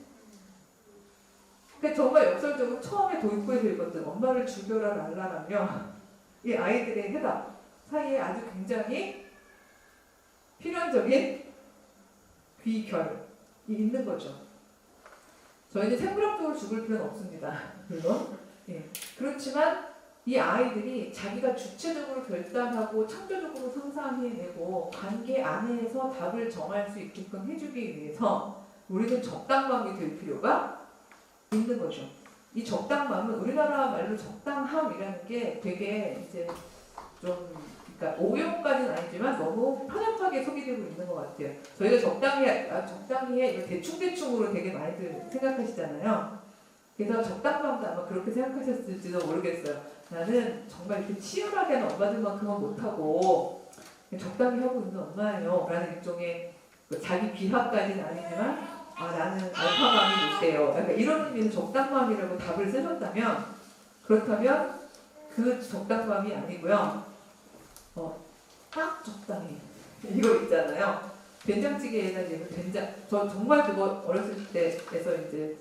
그러니까 정말 역설적으로 처음에 도입부에서 읽었던 엄마를 죽여라 랄라라며 이 아이들의 해답 사이에 아주 굉장히 필연적인 귀결이 있는 거죠. 저희는 생물학적으로 죽을 필요는 없습니다. 물론. 예. 그렇지만 이 아이들이 자기가 주체적으로 결단하고 창조적으로 상상해내고 관계 안에서 답을 정할 수 있게끔 해주기 위해서 우리는 적당함이 될 필요가 있는 거죠. 이 적당함은 우리나라 말로 적당함이라는 게 되게 이제 좀 그러니까 오용까지는 아니지만 너무 편협하게 소개되고 있는 것 같아요. 저희가 적당히 해 이거 대충으로 되게 많이들 생각하시잖아요. 그래서 적당함도 아마 그렇게 생각하셨을지도 모르겠어요. 나는 정말 이렇게 치열하게 하는 엄마들만큼은 못하고 적당히 하고 있는 엄마예요. 라는 일종의 자기 비하까지는 아니지만 나는 알파감이 있대요. 약간 이런 의미는 적당함이라고 답을 쓰셨다면 그렇다면 그 적당함이 아니고요. 딱 적당히 이거 있잖아요. 된장찌개에다 이제 된장 저 정말 그거 어렸을 때에서 이제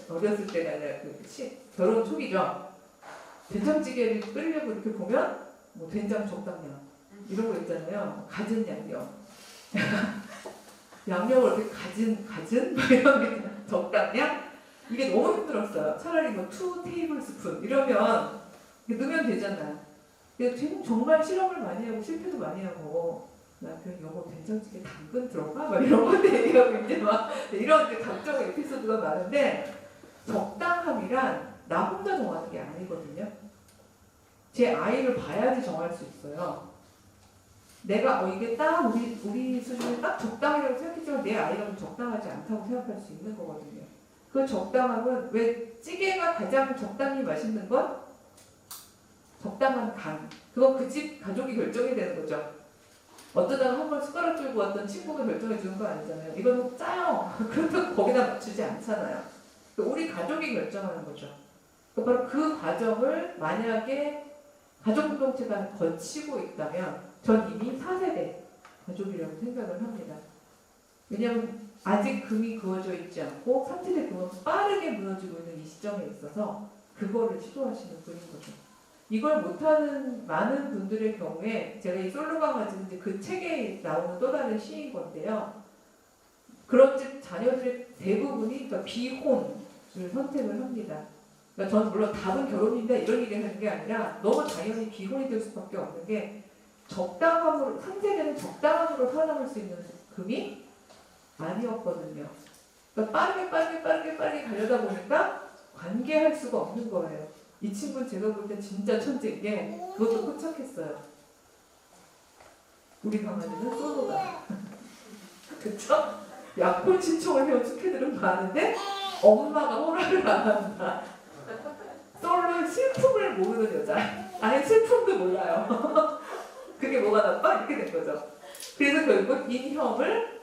어렸을 때가 아니라 결혼 초기죠. 된장찌개를 끓이려고 이렇게 보면 뭐 된장 적당량 이런 거 있잖아요. 갖은 양념 양념을 이렇게 갖은 이런 게 적당량 이게 너무 힘들었어요. 차라리 뭐 2 테이블스푼 이러면 넣으면 되잖아요. 지금 정말 실험을 많이 하고 실패도 많이 하고 남편 여보 된장찌개 당근 들어가? 막 이런 것들 얘기하고 이제 막 이런 감정의 에피소드가 많은데 적당함이란 나 혼자 정하는 게 아니거든요. 제 아이를 봐야지 정할 수 있어요. 내가 이게 딱 우리 수준에 딱 적당이라고 생각했지만 내 아이가 좀 적당하지 않다고 생각할 수 있는 거거든요. 그 적당함은 왜 찌개가 가장 적당히 맛있는 건 적당한 간. 그건 그 집 가족이 결정이 되는 거죠. 어쩌다가 한 번 숟가락 들고 왔던 친구가 결정해 주는 거 아니잖아요. 이건 짜요. 그렇다고 거기다 맞추지 않잖아요. 우리 가족이 결정하는 거죠. 바로 그 과정을 만약에 가족 공동체가 거치고 있다면 전 이미 4세대 가족이라고 생각을 합니다. 왜냐하면 아직 금이 그어져 있지 않고 3세대 금은 빠르게 무너지고 있는 이 시점에 있어서 그거를 시도하시는 분인 거죠. 이걸 못하는 많은 분들의 경우에 제가 이 솔로 강아지는 이제 그 책에 나오는 또 다른 시인 건데요. 그런 집 자녀들의 대부분이 그러니까 비혼을 선택을 합니다. 그러니까 저는 물론 답은 결혼인데 이런 얘기를 하는 게 아니라 너무 당연히 비혼이 될 수밖에 없는 게 적당함으로 3세대는 적당함으로 살아남을 수 있는 금이 아니었거든요. 그러니까 빠르게 가려다 보니까 관계할 수가 없는 거예요. 이 친구는 제가 볼 때 진짜 천재인 게 그것도 포착했어요. 우리 강아지는 솔로다. 그쵸? 약혼 신청을 해온 축해들은 많은데 엄마가 허락을 안 한다. 솔로 슬픔을 모르는 여자. 아니 슬픔도 몰라요. 그게 뭐가 나빠? 이렇게 된 거죠. 그래서 결국 인형을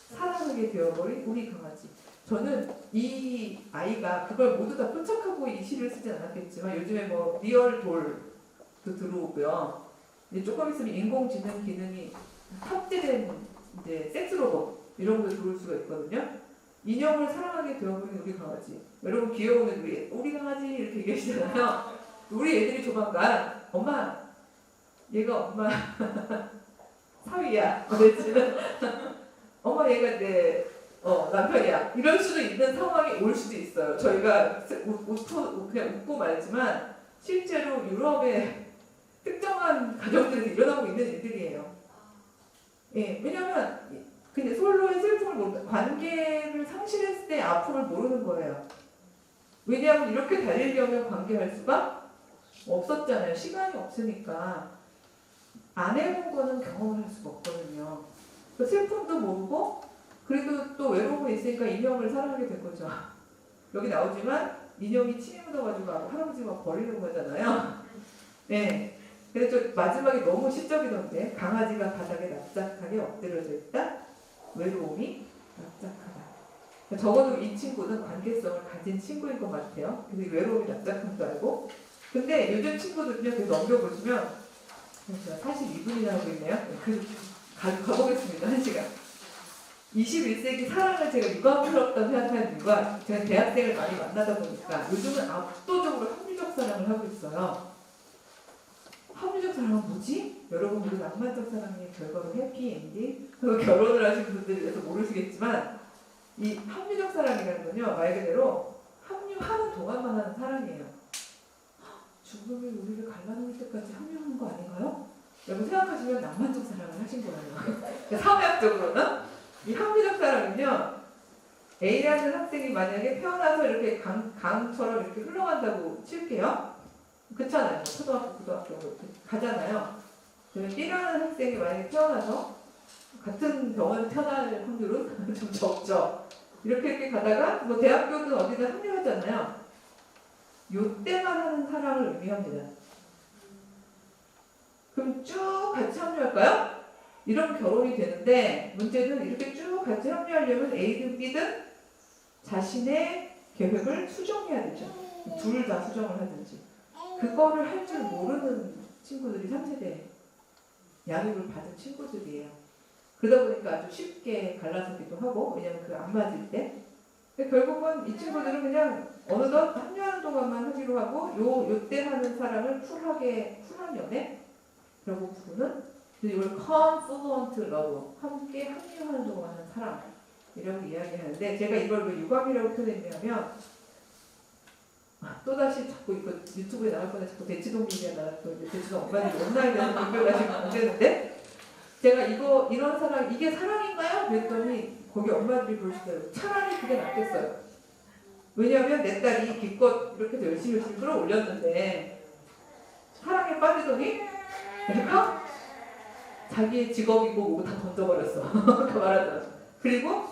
사랑하게 되어버린 우리 강아지. 저는 이 아이가 그걸 모두 다 포착하고 이 시를 쓰진 않았겠지만 요즘에 뭐 리얼 돌도 들어오고요. 이제 조금 있으면 인공지능 기능이 탑재된 이제 섹스 로봇 이런 거 들어올 수가 있거든요. 인형을 사랑하게 되어버린 우리 강아지. 여러분 귀여우면 우리 강아지 이렇게 얘기하시잖아요. 우리 애들이 조만간 엄마 얘가 엄마 사위야. 그랬지는 엄마 얘가 내 남편이야. 이럴 수도 있는 상황이 올 수도 있어요. 저희가 그냥 웃고 말지만 실제로 유럽의 특정한 가정들에서 일어나고 있는 일들이에요. 예, 왜냐면 그냥 솔로의 슬픔을 모르는 관계를 상실했을 때 아픔을 모르는 거예요. 왜냐하면 이렇게 달리려면 관계할 수가 없었잖아요. 시간이 없으니까. 안 해본 거는 경험을 할 수가 없거든요. 슬픔도 모르고 그래도 또 외로움이 있으니까 인형을 사랑하게 된 거죠. 여기 나오지만 인형이 침이 묻어가지고 할아버지가 버리는 거잖아요. 네. 그래서 마지막에 너무 시적이던데 강아지가 바닥에 납작하게 엎드려져 있다. 외로움이 납작하다. 적어도 이 친구는 관계성을 가진 친구인 것 같아요. 그래서 외로움이 납작함도 알고. 근데 요즘 친구들은요, 계속 넘겨보시면 제가 42분이나 하고 있네요. 가보겠습니다. 1시간. 21세기 사랑을 제가 유감스럽다고 생각하는 이유가 제가 대학생을 많이 만나다 보니까 요즘은 압도적으로 합리적 사랑을 하고 있어요. 합리적 사랑은 뭐지? 여러분 우리 낭만적 사랑의 결과로 해피엔딩 결혼을 하신 분들이라서 모르시겠지만 이 합리적 사랑이라는 건요 말 그대로 합류하는 동안만 하는 사랑이에요. 죽음이 우리를 갈라놓을 때까지 합류하는 거 아닌가요? 여러분 생각하시면 낭만적 사랑을 하신 거예요. 사회학적으로는 이 합리적 사랑은요 A라는 학생이 만약에 태어나서 이렇게 강처럼 이렇게 흘러간다고 칠게요. 그렇잖아요. 초등학교, 고등학교 이렇게 가잖아요. B라는 학생이 만약에 태어나서 같은 병원에 태어날 확률은 좀 적죠. 이렇게 가다가 뭐 대학교든 어디든 합류하잖아요. 요때만 하는 사랑을 의미합니다. 그럼 쭉 같이 합류할까요? 이런 결혼이 되는데 문제는 이렇게 쭉 같이 합류하려면 A든 B든 자신의 계획을 수정해야 되죠. 둘 다 수정을 하든지. 그거를 할 줄 모르는 친구들이 3세대 양육을 받은 친구들이에요. 그러다 보니까 아주 쉽게 갈라서기도 하고 왜냐면 그 안 맞을 때. 근데 결국은 이 친구들은 그냥 어느덧 합류하는 동안만 하기로 하고 요때 하는 사랑을 쿨한 연애라고 부르는 이걸 confluent love 함께 합류하는 동안 하는 사랑이라고 이야기하는데 제가 이걸 왜 유감이라고 표현했냐면 또다시 자꾸 이거 유튜브에 나갈 거는 자꾸 대치동민이가 나왔고 이제 대치동 엄마들이 온라인에서 연결하시면 안 되는데 제가 이런 사랑 이게 사랑인가요? 그랬더니 거기 엄마들이 보시더라고요. 차라리 그게 낫겠어요. 왜냐하면 내 딸이 기껏 이렇게 해서 열심히 끌어올렸는데 사랑에 빠지더니 그러니까 자기의 직업이고 뭐고 다 던져버렸어. 그 말하자면. 그리고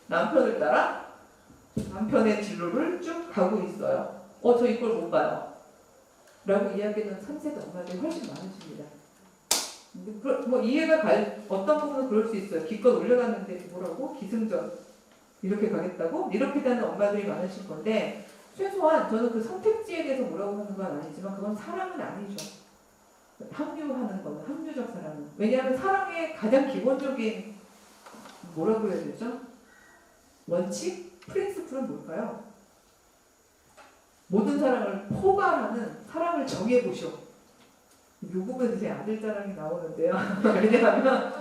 남편을 따라 남편의 진로를 쭉 가고 있어요. 저 이걸 못 봐요. 라고 이야기하는 3세대 엄마들이 훨씬 많으십니다. 뭐 이해가 갈 어떤 부분은 그럴 수 있어요. 기껏 올려놨는데 뭐라고? 기승전 이렇게 가겠다고? 이렇게 되는 엄마들이 많으실 건데 최소한 저는 그 선택지에 대해서 뭐라고 하는 건 아니지만 그건 사랑은 아니죠. 합류하는 거는 합류적 사랑은. 왜냐하면 사랑의 가장 기본적인 뭐라고 해야 되죠? 원칙? 프린시플은 뭘까요? 모든 사랑을 포괄하는 사랑을 정해보시오. 이 부분에서 제 아들 자랑이 나오는데요. 왜냐하면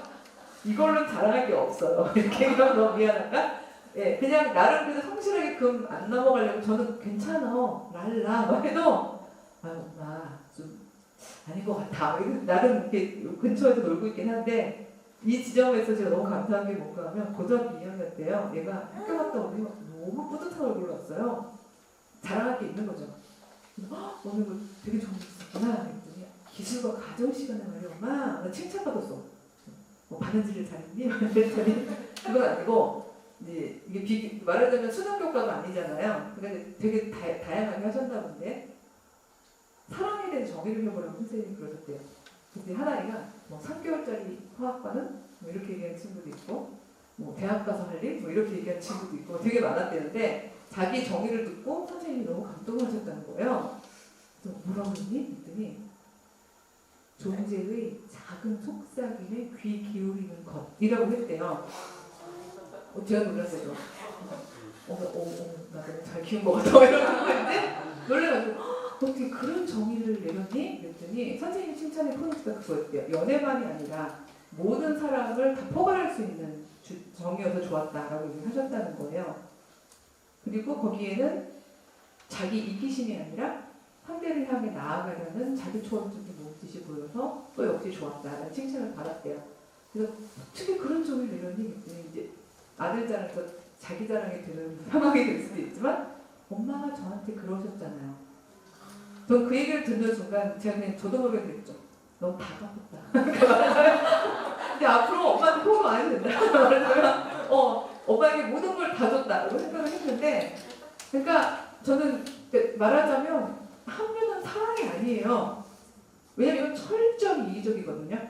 이걸로는 자랑할 게 없어요. 이렇게 하면 너무 미안한가? 예, 그냥 나름 그래도 성실하게 금 안 넘어가려고 저는 괜찮아, 랄라 해도 엄마 좀 아닌 것 같아. 나름 이렇게 근처에서 놀고 있긴 한데 이 지점에서 제가 너무 감사한 게 뭔가 하면 고등학교 2학년 때요. 얘가 학교 갔다 오더니 너무 뿌듯한 얼굴로 왔어요. 자랑할 게 있는 거죠. 오늘 뭐 되게 좋은 거 있었구나. 그랬더니 기술과 가정 시간에 말이야 엄마. 나 칭찬받았어. 바느질을 잘했니? 그랬더니 그건 아니고 이제 이게 말하자면 수능 교과가 아니잖아요. 그러니까 되게 다양하게 하셨나 본데 사랑에 대한 정의를 해보라고 선생님이 그러셨대요. 근데 하나이가 뭐 3개월짜리 화학과는 뭐 이렇게 얘기하는 친구도 있고 뭐 대학 가서 할 일 뭐 이렇게 얘기하는 친구도 있고 되게 많았대는데 자기 정의를 듣고 선생님이 너무 감동하셨다는 거예요. 그래서 뭐라고 했니? 그랬더니 존재의 작은 속삭임에 귀 기울이는 것이라고 했대요. 제가 놀랐어요. 나 너무 잘 키운 것 같아. 이러는 거였는데 놀래가지고 어떻게 그런 정의를 내렸니? 그랬더니 선생님 칭찬의 포인트가 그거였대요. 연애만이 아니라 모든 사람을 다 포괄할 수 있는 정의여서 좋았다라고 얘기하셨다는 거예요. 그리고 거기에는 자기 이기심이 아니라 상대를 향해 나아가려는 자기 초월적인 몸짓이 보여서 또 역시 좋았다라는 칭찬을 받았대요. 그래서 어떻게 그런 정의를 내렸니? 그랬더니 이제 아들 자랑에서 자기 자랑이 되는 상황이 될 수도 있지만 엄마가 저한테 그러셨잖아요. 전 그 얘기를 듣는 순간 제가 그냥 저도 모르게 그랬죠. 너무 다가갔다. 근데 앞으로 엄마한테 포기 안 해도 된다. 엄마에게 모든 걸 다 줬다고 생각을 했는데 그러니까 저는 말하자면 합류는 사랑이 아니에요. 왜냐면 이건 철저히 이기적이거든요.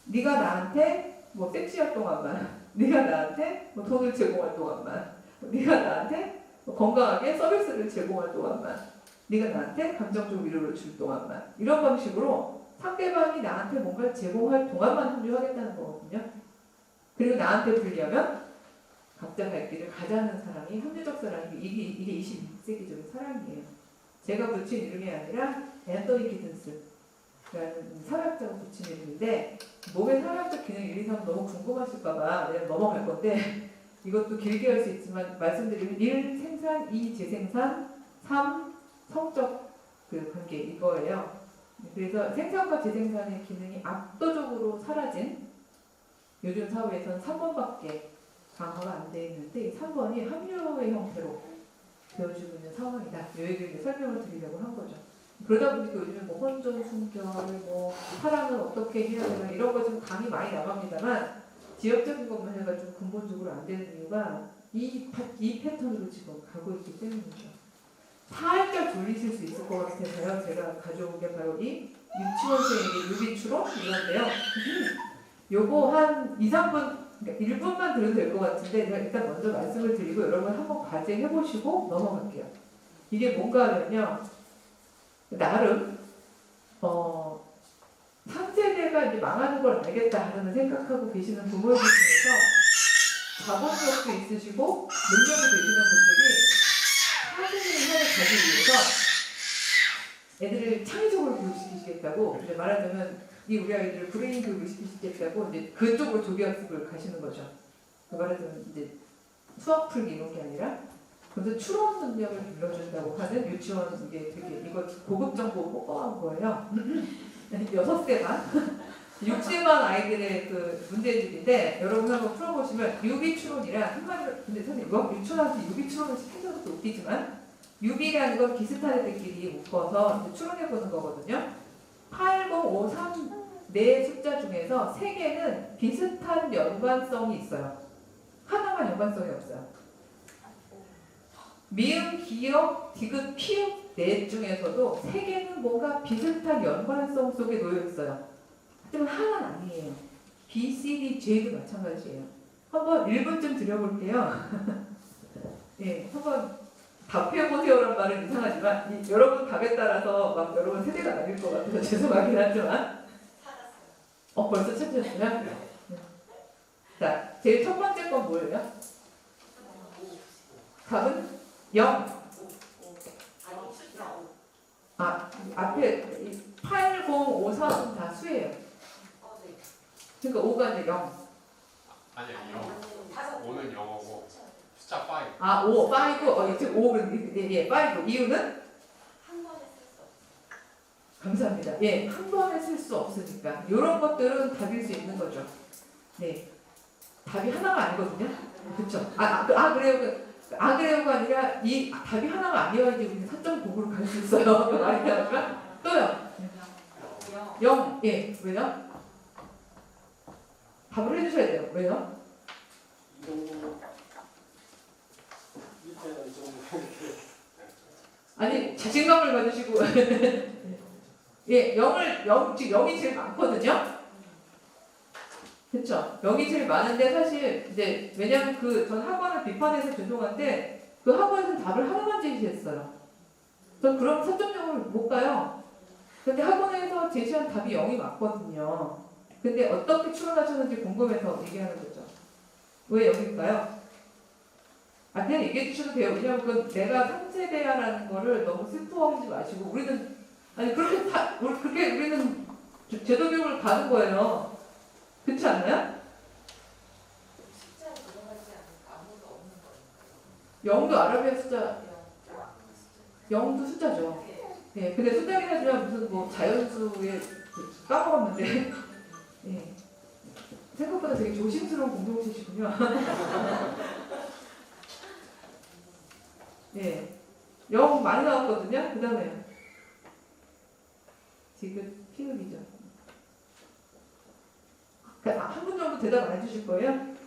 네가 나한테 뭐 섹시할 동안만 네가 나한테 뭐 돈을 제공할 동안만 네가 나한테 뭐 건강하게 서비스를 제공할 동안만 네가 나한테 감정적 위로를 줄 동안만 이런 방식으로 상대방이 나한테 뭔가를 제공할 동안만 합류하겠다는 거거든요. 그리고 나한테 불리하면 각자 갈 길을 가자는 사랑이 합리적 사랑이 이게 21세기적인 사랑이에요. 제가 붙인 이름이 아니라 앤더니 기든스라는 사회학자가 붙인 이름인데 몸의 사회학적 기능 1, 2, 3 너무 궁금하실까봐 내가 넘어갈 건데 이것도 길게 할 수 있지만 말씀드리면 1. 생산, 2. 재생산, 3. 성적 그 관계 이거예요. 그래서 생산과 재생산의 기능이 압도적으로 사라진 요즘 사회에서는 3번밖에 강화가 안 돼 있는데 3번이 합류의 형태로 되어지고 있는 상황이다. 이 얘기를 설명을 드리려고 한 거죠. 그러다 보니까 요즘에 뭐 혼전, 순결, 뭐 사랑을 어떻게 해야 되나 이런 거 좀 강의 많이 나갑니다만 지역적인 것만 해가지고 근본적으로 안 되는 이유가 이 패턴으로 지금 가고 있기 때문이죠. 살짝 돌리실 수 있을 것 같아서요. 제가 가져온 게 바로 이 유치원생에게 유비추론 이건데요. 요거 한 2, 3분, 그러니까 1분만 들어도 될 것 같은데 제가 일단 먼저 말씀을 드리고 여러분 한번 과제해보시고 넘어갈게요. 이게 뭔가 하면요. 나름 3세대가 이제 망하는 걸 알겠다는 생각하고 계시는 부모님 중에서 자본력도 있으시고 능력이 되시는 분들이 사회적인 힘을 가기 위해서 애들을 창의적으로 교육시키시겠다고 이제 말하자면 이 우리 아이들을 브레인 교육을 시키시겠다고 이제 그쪽으로 조기학습을 가시는 거죠. 그 말하자면 이제 수학 풀기 이런 게 아니라 그래서 추론 능력을 길러준다고 하는 유치원 이게 되게 이거 고급 정보 뽑아온 거예요. 6세만 육지만 아이들의 그 문제집인데 여러분 한번 풀어보시면 유비추론이랑 한마디로 근데 선생님 이거 유치원한테 유비추론을 해줘서 또 웃기지만 유비라는 건 비슷한 애들끼리 묶어서 추론해보는 거거든요. 8, 0, 5, 3 네 숫자 중에서 3개는 비슷한 연관성이 있어요. 하나만 연관성이 없어요. 미음, 기역, 디귿, 피읍 넷 중에서도 3개는 뭔가 비슷한 연관성 속에 놓여 있어요. 하지만 하나는 아니에요. B, C, D, J도 마찬가지예요. 한번 1분쯤 드려볼게요. 예, 한번 답해보세요라는 말은 이상하지만 여러분 답에 따라서 막 여러분 세대가 나뉠 것 같아서 죄송하긴 하지만 벌써 찾으셨어요? 네. 자, 제일 첫 번째 건 뭐예요? 답은 0. 앞에 8, 0, 5, 4은 다 수예요. 그러니까 5가 이제 0. 아니야 0. 5는 0하고 숫자 5. 5, 5. 지금 5는 예, 5. 이유는? 한 번에 쓸 수 없어. 감사합니다. 예, 한 번에 쓸 수 없으니까 이런 것들은 답일 수 있는 거죠. 네, 답이 하나가 아니거든요. 그렇죠? 그래요가 아니라 이 답이 하나가 아니어야지 우리는 4.9로 갈 수 있어요. 말이 나니까 또요. 0. 예, 왜요? 답을 해주셔야 돼요. 왜요? 아니 자신감을 가지시고 예, 0이 제일 많거든요. 그렇죠? 0이 제일 많은데 사실 이제 왜냐면 전 학원을 비판해서 죄송한데 그 학원에서는 답을 하나만 제시했어요. 전 그럼 4.0을 못 가요. 근데 학원에서 제시한 답이 0이 맞거든요. 근데 어떻게 추론하셨는지 궁금해서 얘기하는 거죠. 왜 0일까요? 그냥 얘기해 주셔도 돼요. 왜냐면 그 내가 3세대야라는 거를 너무 슬퍼하지 마시고 우리는 우리는 제도 교육을 가는 거예요. 그렇지 않나요? 숫자에 들어가지 않을까 아무도 없는 거니까. 0도 아라비아 숫자, 0도 숫자죠. 네, 근데 숫자긴 하지만 무슨 뭐 자연수에 까먹었는데 네. 생각보다 되게 조심스러운 공동체시군요. 네, 0 많이 나왔거든요. 그 다음에 지금 피읍이죠. 한 분 정도 대답 안 해주실 거예요?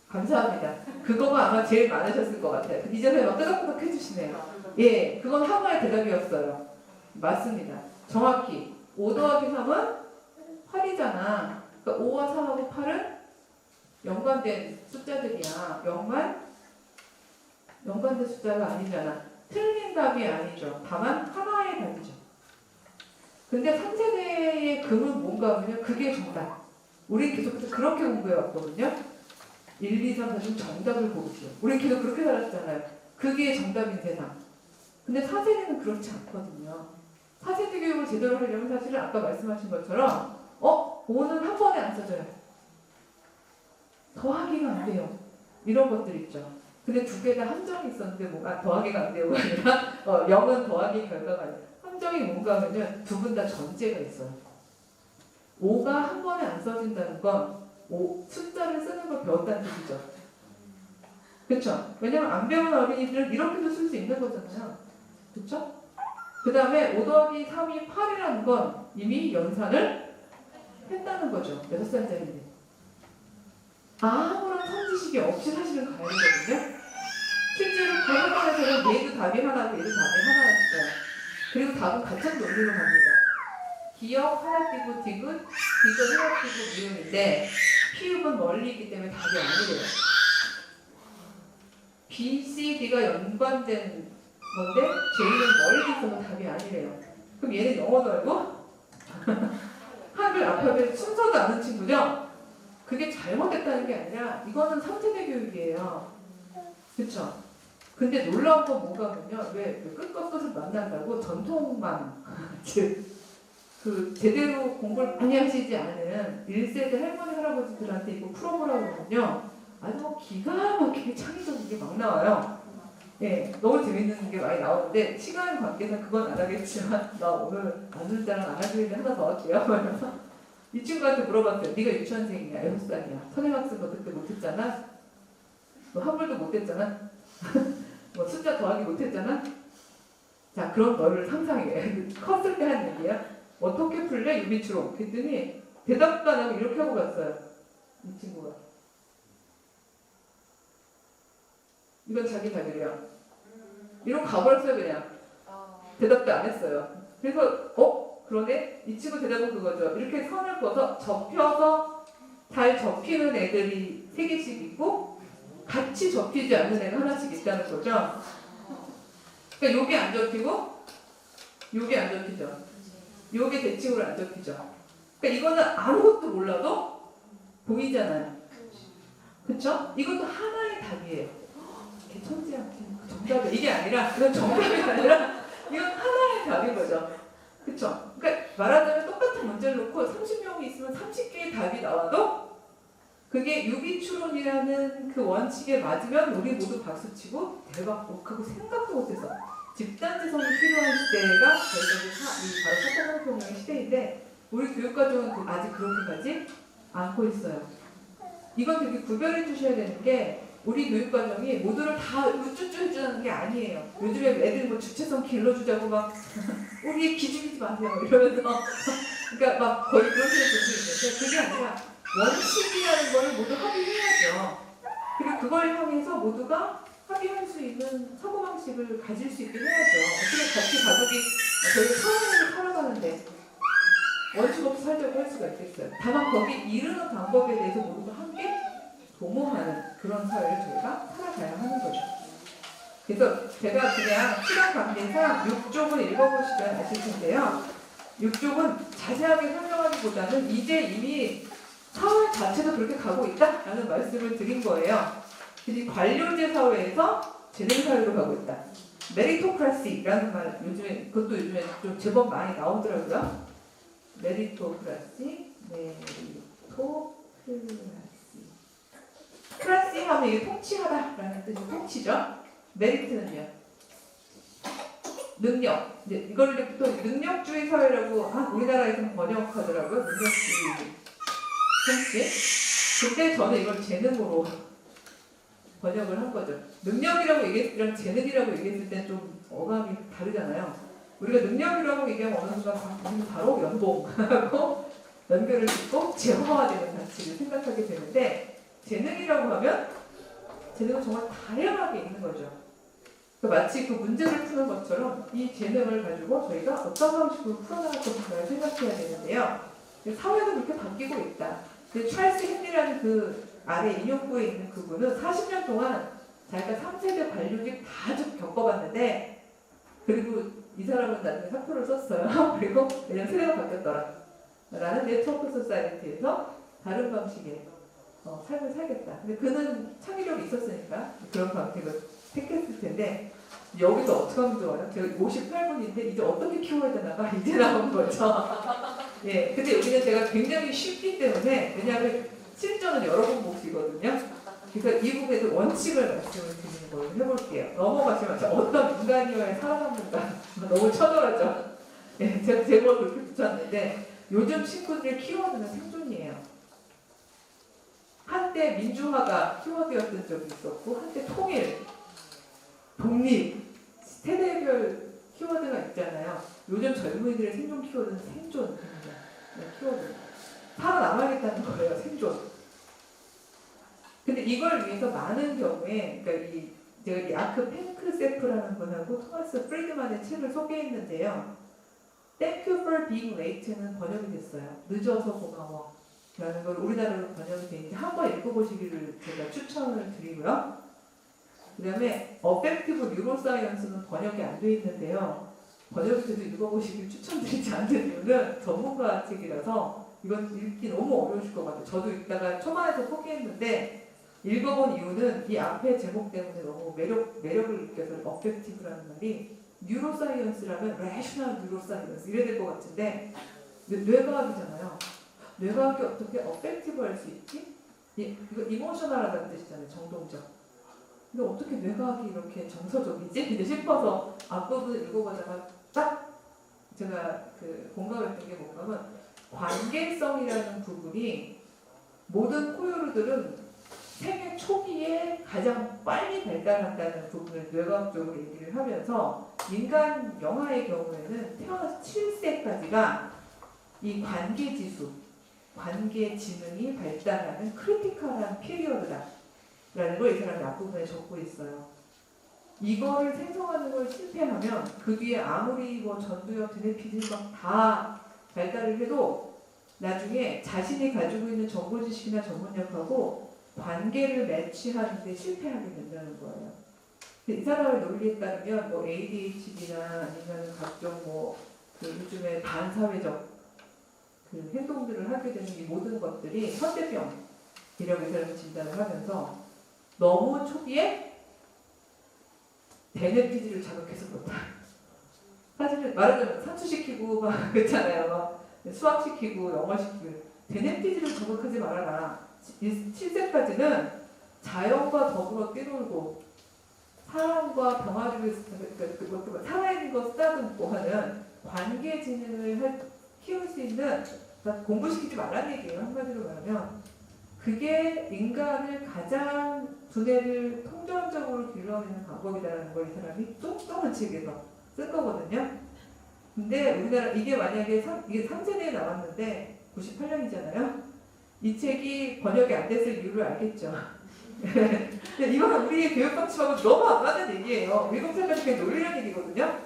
감사합니다. 그거가 아마 제일 많으셨을 것 같아요. 이제서야 막 끄덕끄덕 해주시네요. 예, 그건 하나의 대답이었어요. 맞습니다. 정확히 5 더하기 3은 8이잖아. 그러니까 5와 3하고 8은 연관된 숫자들이야. 0만 연관된 숫자가 아니잖아. 틀린 답이 아니죠. 다만 하나의 답이죠. 근데 3세대의 금은 뭔가 하면 그게 정답. 우리 계속해서 그렇게 공부해 왔거든요. 1, 2, 3, 4 중 정답을 고르시오. 우리 계속 그렇게 살았잖아요. 그게 정답인 세상. 근데 4세대는 그렇지 않거든요. 4세대 교육을 제대로 하려면 사실은 아까 말씀하신 것처럼 5는 한 번에 안 써져요. 더하기가 안 돼요. 이런 것들 있죠. 근데 두 개 다 함정이 있었는데 뭔가 더하기가 안 돼요가 아니라 0은 더하기 결과가 아니라 함정이 뭔가 하면은 두 분 다 전제가 있어요. 5가 한 번에 안 써진다는 건 숫자를 쓰는 걸 배웠다는 뜻이죠. 그렇죠? 왜냐면 안 배운 어린이들은 이렇게도 쓸 수 있는 거잖아요. 그렇죠? 그 다음에 5 더하기 3이 8이라는 건 이미 연산을 했다는 거죠. 6살짜리인데. 아무런 선지식이 없이 사실은 가야 되거든요. 실제로 그 학원에서는 얘도 답이 하나고 얘도 답이 하나였어요. 그리고 답은 같은 논리로 갑니다. 기역 하나 띄고 디귿, 디귿 하나 띄고 미음인데 피읍은 멀리 있기 때문에 답이 아니래요. B, C, D가 연관된 건데 J는 멀리 있어서 답이 아니래요. 그럼 얘는 영어도 알고 한글 알파벳 순서도 아는 친구죠? 그게 잘못됐다는 게 아니라 이거는 3세대 교육이에요. 그쵸? 근데 놀라운 건 뭔가 하면요. 왜 끝과 끝을 만난다고 전통만 그 제대로 공부를 많이 하시지 않은 1세대 할머니 할아버지들한테 이거 풀어보라고 하면요. 아주 뭐 기가 막히게 창의적인 게 막 나와요. 예, 너무 재밌는 게 많이 나오는데 시간 관계상 그건 안 하겠지만 나 오늘 안술자랑 안 하기로 하나 더 할게요. 그래서 이 친구한테 물어봤어요. 네가 유치원생이야, 6살이야. 선행학습 너 그때 못했잖아. 너 한글도 못했잖아. 뭐 숫자 더하기 못했잖아. 자, 그럼 너를 상상해. 컸을 때 한 얘기야. 어떻게 풀래? 유비추로. 그랬더니 대답도 안 하고 이렇게 하고 갔어요. 이 친구가. 이건 자기 자기래요. 이러고 가버렸어요, 그냥. 대답도 안 했어요. 그래서 그러네? 이 친구 대답은 그거죠. 이렇게 선을 그어서 접혀서 잘 접히는 애들이 3개씩 있고 같이 접히지 않는 애가 하나씩 있다는 거죠. 그러니까 요게 안 접히고 요게 안 접히죠. 요게 대칭으로 안 접히죠. 그러니까 이거는 아무것도 몰라도 보이잖아요. 그쵸? 이것도 하나의 답이에요. 걔 천재야. 정답이 이게 아니라 그건 정답이 아니라 이건 하나의 답인 거죠. 그쵸? 그러니까 말하자면 똑같은 문제를 놓고 30명이 있으면 30개의 답이 나와도 그게 유비추론이라는 그 원칙에 맞으면 우리 모두 박수치고 대박 하고 생각도 못해서 집단지성이 필요한 시대가 저희가 바로 사건학교의 시대인데 우리 교육과정은 아직 그렇게까지 않고 있어요. 이건 되게 구별해 주셔야 되는 게 우리 교육과정이 모두를 다 우쭈쭈 해주는 게 아니에요. 요즘에 애들 뭐 주체성 길러주자고 막 우리 기죽이지 마세요 이러면서 그러니까 막 거의 그런 식으로 들고 있는데 그게 아니라 원칙이라는 걸 모두 합의해야죠. 그리고 그걸 향해서 모두가 합의할 수 있는 사고방식을 가질 수 있게 해야죠. 어떻게 같이 가족이 저희 사회를 살아가는데 원칙 없이 살자고 할 수가 있겠어요. 다만 거기 이르는 방법에 대해서 모두가 함께 도모하는 그런 사회를 저희가 살아가야 하는 거죠. 그래서 제가 그냥 시간 관계상 6쪽을 읽어보시면 아실 텐데요. 6쪽은 자세하게 설명하기보다는 이제 이미 사회 자체도 그렇게 가고 있다라는 말씀을 드린 거예요. 그래서 관료제 사회에서 재능 사회로 가고 있다. 메리토크라시라는 말 그것도 요즘에 좀 제법 많이 나오더라고요. 메리토크라시. 크라시 하면 이게 통치하다라는 뜻이 통치죠. 메리트는요. 능력. 이제 이걸 또 능력주의 사회라고 우리나라에서는 번역하더라고요. 능력주의 통치. 근데 저는 이걸 재능으로 번역을 한 거죠. 능력이라고 얘기했을 때랑 재능이라고 얘기했을 때 좀 어감이 다르잖아요. 우리가 능력이라고 얘기하면 어느 순간 바로 연봉하고 연결을 짓고 재화화되는 가치를 생각하게 되는데 재능이라고 하면 재능은 정말 다양하게 있는 거죠. 그러니까 마치 그 문제를 푸는 것처럼 이 재능을 가지고 저희가 어떤 방식으로 풀어나갈 것인가를 생각해야 되는데요. 사회도 그렇게 바뀌고 있다. 찰스 헨리라는 그 아래 인용부에 있는 그분은 40년 동안 자기가 3세대 관료직 다 겪어봤는데 그리고 이 사람은 나중에 사표를 썼어요. 그리고 왜냐면 세대가 바뀌었더라. 라는 네트워크 소사이어티에서 다른 방식의 삶을 살겠다. 근데 그는 창의력이 있었으니까 그런 방식을 택했을 텐데 여기서 어떻게 하면 좋아요? 제가 58분인데 이제 어떻게 키워야 되나가 이제 나온 거죠. 예, 근데 여기는 제가 굉장히 쉽기 때문에 왜냐하면 실전은 여러분 몫이거든요. 그래서 이 부분에서 원칙을 말씀을 드리는 걸로 해볼게요. 넘어가시면 어떤 인간이어야 살아남는가 너무 처절하죠. 예, 제가 제목을 그렇게 붙였는데 요즘 친구들의 키워드는 생존이에요. 한때 민주화가 키워드였던 적이 있었고 한때 통일, 독립, 세대별 키워드가 있잖아요. 요즘 젊은이들의 생존 키워드는 생존입니다. 키워드. 살아남아야겠다는 거예요. 생존. 근데 이걸 위해서 많은 경우에 그러니까 제가 이 아크 펜크세프라는 분하고 토마스 프리드만의 책을 소개했는데요. Thank you for being late는 번역이 됐어요. 늦어서 고마워. 라는 걸 우리나라로 번역이 되는데 한번 읽어보시기를 제가 추천을 드리고요. 그 다음에 Affective Neuroscience는 번역이 안 돼 있는데요. 번역이 돼도 읽어보시길 추천드리지 않는 이유는 전문가 책이라서 이건 읽기 너무 어려우실 것 같아요. 저도 읽다가 초반에서 포기했는데 읽어본 이유는 이 앞에 제목 때문에 너무 매력을 느껴서 Affective라는 말이 뉴로사이언스라면 rational neuroscience 이래야 될 것 같은데 뇌과학이잖아요. 뇌과학이 어떻게 어펙티브 할 수 있지? 이거 이모셔널하다는 뜻이잖아요. 정동적. 근데 어떻게 뇌과학이 이렇게 정서적이지? 이제 싶어서 앞부분을 읽어보다가 딱 제가 그 공감했던 게 뭔가면 관계성이라는 부분이 모든 포유류들은 생애 초기에 가장 빨리 발달한다는 부분을 뇌과학적으로 얘기를 하면서 인간 영아의 경우에는 태어나서 7세까지가 이 관계지수, 관계지능이 발달하는 크리티컬한 피리어드다 라는 걸 이 사람이 앞부분에 적고 있어요. 이거를 생성하는 걸 실패하면 그 뒤에 아무리 뭐 전두엽, 드네피즈막 다 발달을 해도 나중에 자신이 가지고 있는 정보 지식이나 전문력하고 관계를 매치하는 데 실패하게 된다는 거예요. 이 사람의 논리에 따르면 뭐 ADHD나 아니면 각종 그 요즘에 반사회적 그 행동들을 하게 되는 이 모든 것들이 현대병이라고 이 사람이 진단을 하면서 너무 초기에 베네피즈를 자극해서 그렇다. 사실은 말하자면 산수시키고 막 그렇잖아요. 막 수학시키고 영어시키고 베네피즈를 자극하지 말아라. 7세까지는 자연과 더불어 뛰놀고 사람과 병아리를 살아있는 거 쓰다듬고 하는 관계 지능을 키울 수 있는 그러니까 공부시키지 말라는 얘기예요. 한마디로 말하면 그게 인간을 가장 두뇌를 통전적으로 길러내는 방법이다라는 걸 이 사람이 뚱뚱한 책에서 쓴 거거든요. 근데 우리나라 이게 만약에 이게 3세대에 나왔는데 98년이잖아요. 이 책이 번역이 안 됐을 이유를 알겠죠. 근데 이거는 우리의 교육 방침하고 너무 안 맞는 얘기예요. 미국 사람들이 그냥 놀리는 얘기거든요.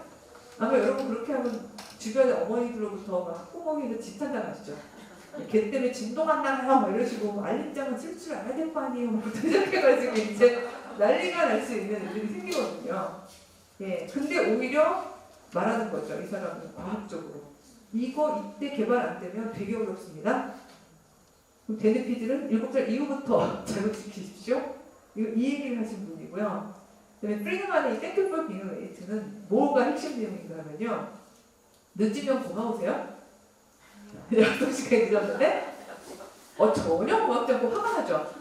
아마 여러분 그렇게 하면 주변의 어머니들로부터 막 꾸멍이는 지탄당하시죠. 걔 때문에 진동 안 나가요 막 이러시고 알림장은 쓸 줄 알아야 될 거 아니에요 막 시작해가지고 이제 난리가 날 수 있는 일들이 생기거든요. 예, 근데 오히려 말하는 거죠. 이 사람은 과학적으로 이거 이때 개발 안 되면 되게 어렵습니다. 그럼 데드피드는 7살 이후부터 자극시키십시오. 이 얘기를 하신 분이고요. 그다음에 프리드만의 이 Thank you for being late는 뭐가 핵심 내용인가 하면요. 늦으면 고마우세요? 약속 시간이 늦었는데 전혀 고맙지 않고 화가 나죠.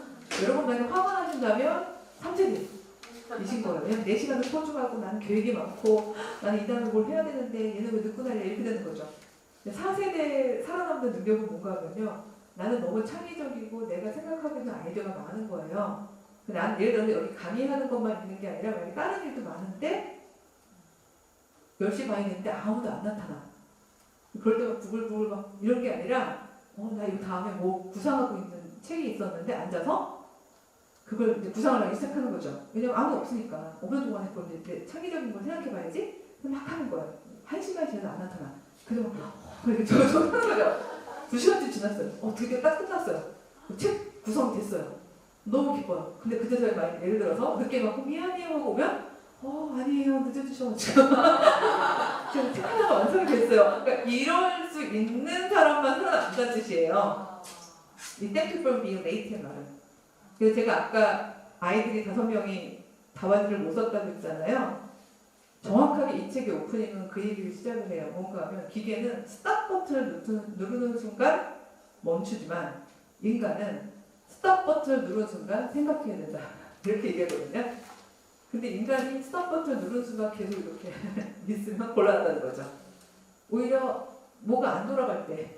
여러분 만약 화가 나신다면 3세대이신 거예요. 왜냐면 4시간을 소중하고 나는 계획이 많고 나는 이 다음에 뭘 해야 되는데 얘는 왜 늦고 날래 이렇게 되는 거죠. 4세대 살아남는 능력은 뭔가 하면요. 나는 너무 창의적이고 내가 생각하고 있는 아이디어가 많은 거예요. 난 예를 들어서 여기 강의하는 것만 있는 게 아니라 만약 다른 일도 많은데 10시 반이 됐는데 아무도 안 나타나. 그럴 때 막 부글부글 막 이런 게 아니라 나 이거 다음에 뭐 구상하고 있는 책이 있었는데 앉아서 그걸 이제 구상을 하기 시작하는 거죠. 왜냐면 아무도 없으니까 오늘 동안에 그걸 이제 창의적인 걸 생각해봐야지 막 하는 거예요. 1시간이 지나도 안 나타나. 그래서 이렇게 저 하는 거죠. 2시간쯤 지났어요. 드디어 딱 끝났어요. 책 구성됐어요. 너무 기뻐요. 근데 그때 저희 예를 들어서 늦게 막 미안해요 하고 오면 아니에요. 늦어주셔가지고 지금 책 하나가 완성이 됐어요. 그러니까 이럴 수 있는 사람만 살아남자는 뜻이에요. 이 Thank you for being late의 말은. 그래서 제가 아까 아이들이 5명이 답안지를 못 썼다고 했잖아요. 정확하게 이 책의 오프닝은 그 얘기를 시작을 해요. 뭔가 하면 기계는 스탑 버튼을 누르는 순간 멈추지만 인간은 스탑 버튼을 누르는 순간 생각해야 된다. 이렇게 얘기하거든요. 근데 인간이 스탑 버튼을 누르는 순간 계속 이렇게 있으면 곤란하다는 거죠. 오히려 뭐가 안 돌아갈 때,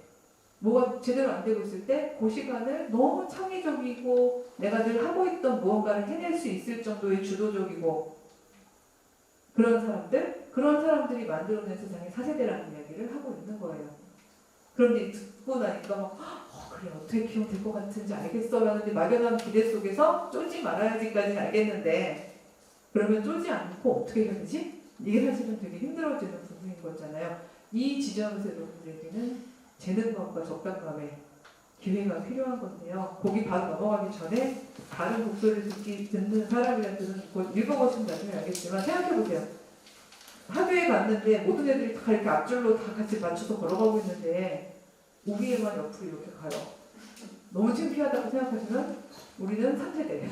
뭐가 제대로 안 되고 있을 때 그 시간을 너무 창의적이고 내가 늘 하고 있던 무언가를 해낼 수 있을 정도의 주도적이고 그런 사람들이 만들어낸 세상의 4세대라는 이야기를 하고 있는 거예요. 그런데 듣고 나니까 막 그래 어떻게 키우면 될 것 같은지 알겠어 하는데 막연한 기대 속에서 쫄지 말아야지까지는 알겠는데 그러면 쫄지 않고 어떻게 해야 되지? 이게 사실은 되게 힘들어지는 부분인 거잖아요. 이 지점에서 여러분들에게는 재능감과 적당감의 기회가 필요한 건데요. 거기 바로 넘어가기 전에 다른 목소리를 듣는 사람이라는 곧 읽어보시면 나중에 알겠지만 생각해보세요. 학교에 갔는데 모든 애들이 다 이렇게 앞줄로 다 같이 맞춰서 걸어가고 있는데 우리에만 옆으로 이렇게 가요. 너무 창피하다고 생각하시면 우리는 3세대.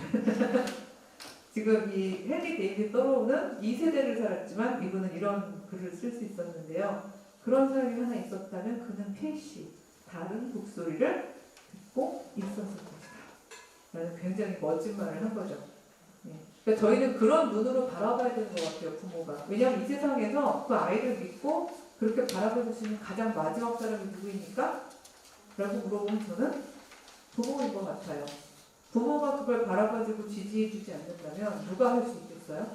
지금 이 헨리 데이비드 thoreau는 2세대를 살았지만 이분은 이런 글을 쓸 수 있었는데요. 그런 사람이 하나 있었다면 그는 필시 다른 목소리를 듣고 있었을 것이다. 라는 굉장히 멋진 말을 한 거죠. 네. 그러니까 저희는 그런 눈으로 바라봐야 되는 것 같아요, 부모가. 왜냐하면 이 세상에서 그 아이를 믿고 그렇게 바라볼 수 있는 가장 마지막 사람이 누구입니까? 라고 물어보면 저는 부모인 것 같아요. 부모가 그걸 바라봐주고 지지해주지 않는다면 누가 할 수 있겠어요?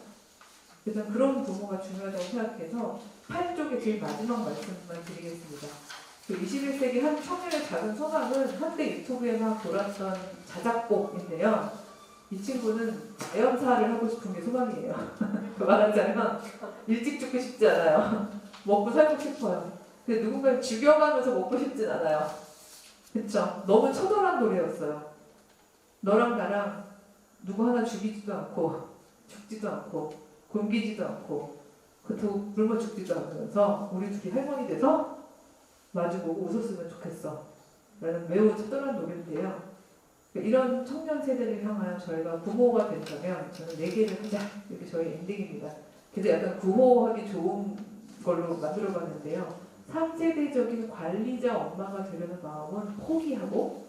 그래서 그런 부모가 중요하다고 생각해서 8쪽의 제일 마지막 말씀만 드리겠습니다. 그 21세기 한 청년의 작은 소망은 한때 유튜브에 막 돌았던 자작곡인데요. 이 친구는 자연사를 하고 싶은 게 소망이에요. 말하자면 일찍 죽고 싶지 않아요. 먹고 살고 싶어요. 근데 누군가를 죽여가면서 먹고 싶진 않아요. 그쵸? 너무 처절한 노래였어요. 너랑 나랑 누구 하나 죽이지도 않고 죽지도 않고 굶기지도 않고 그렇다고 굶어 죽지도 않으면서 우리 둘이 할머니 돼서 마주보고 웃었으면 좋겠어 라는 매우 처절한 노래인데요. 이런 청년 세대를 향하여 저희가 부모가 된다면 저는 4개를 하자 이렇게 저희 엔딩입니다. 그래서 약간 구호하기 좋은 걸로 만들어봤는데요. 3세대적인 관리자 엄마가 되려는 마음은 포기하고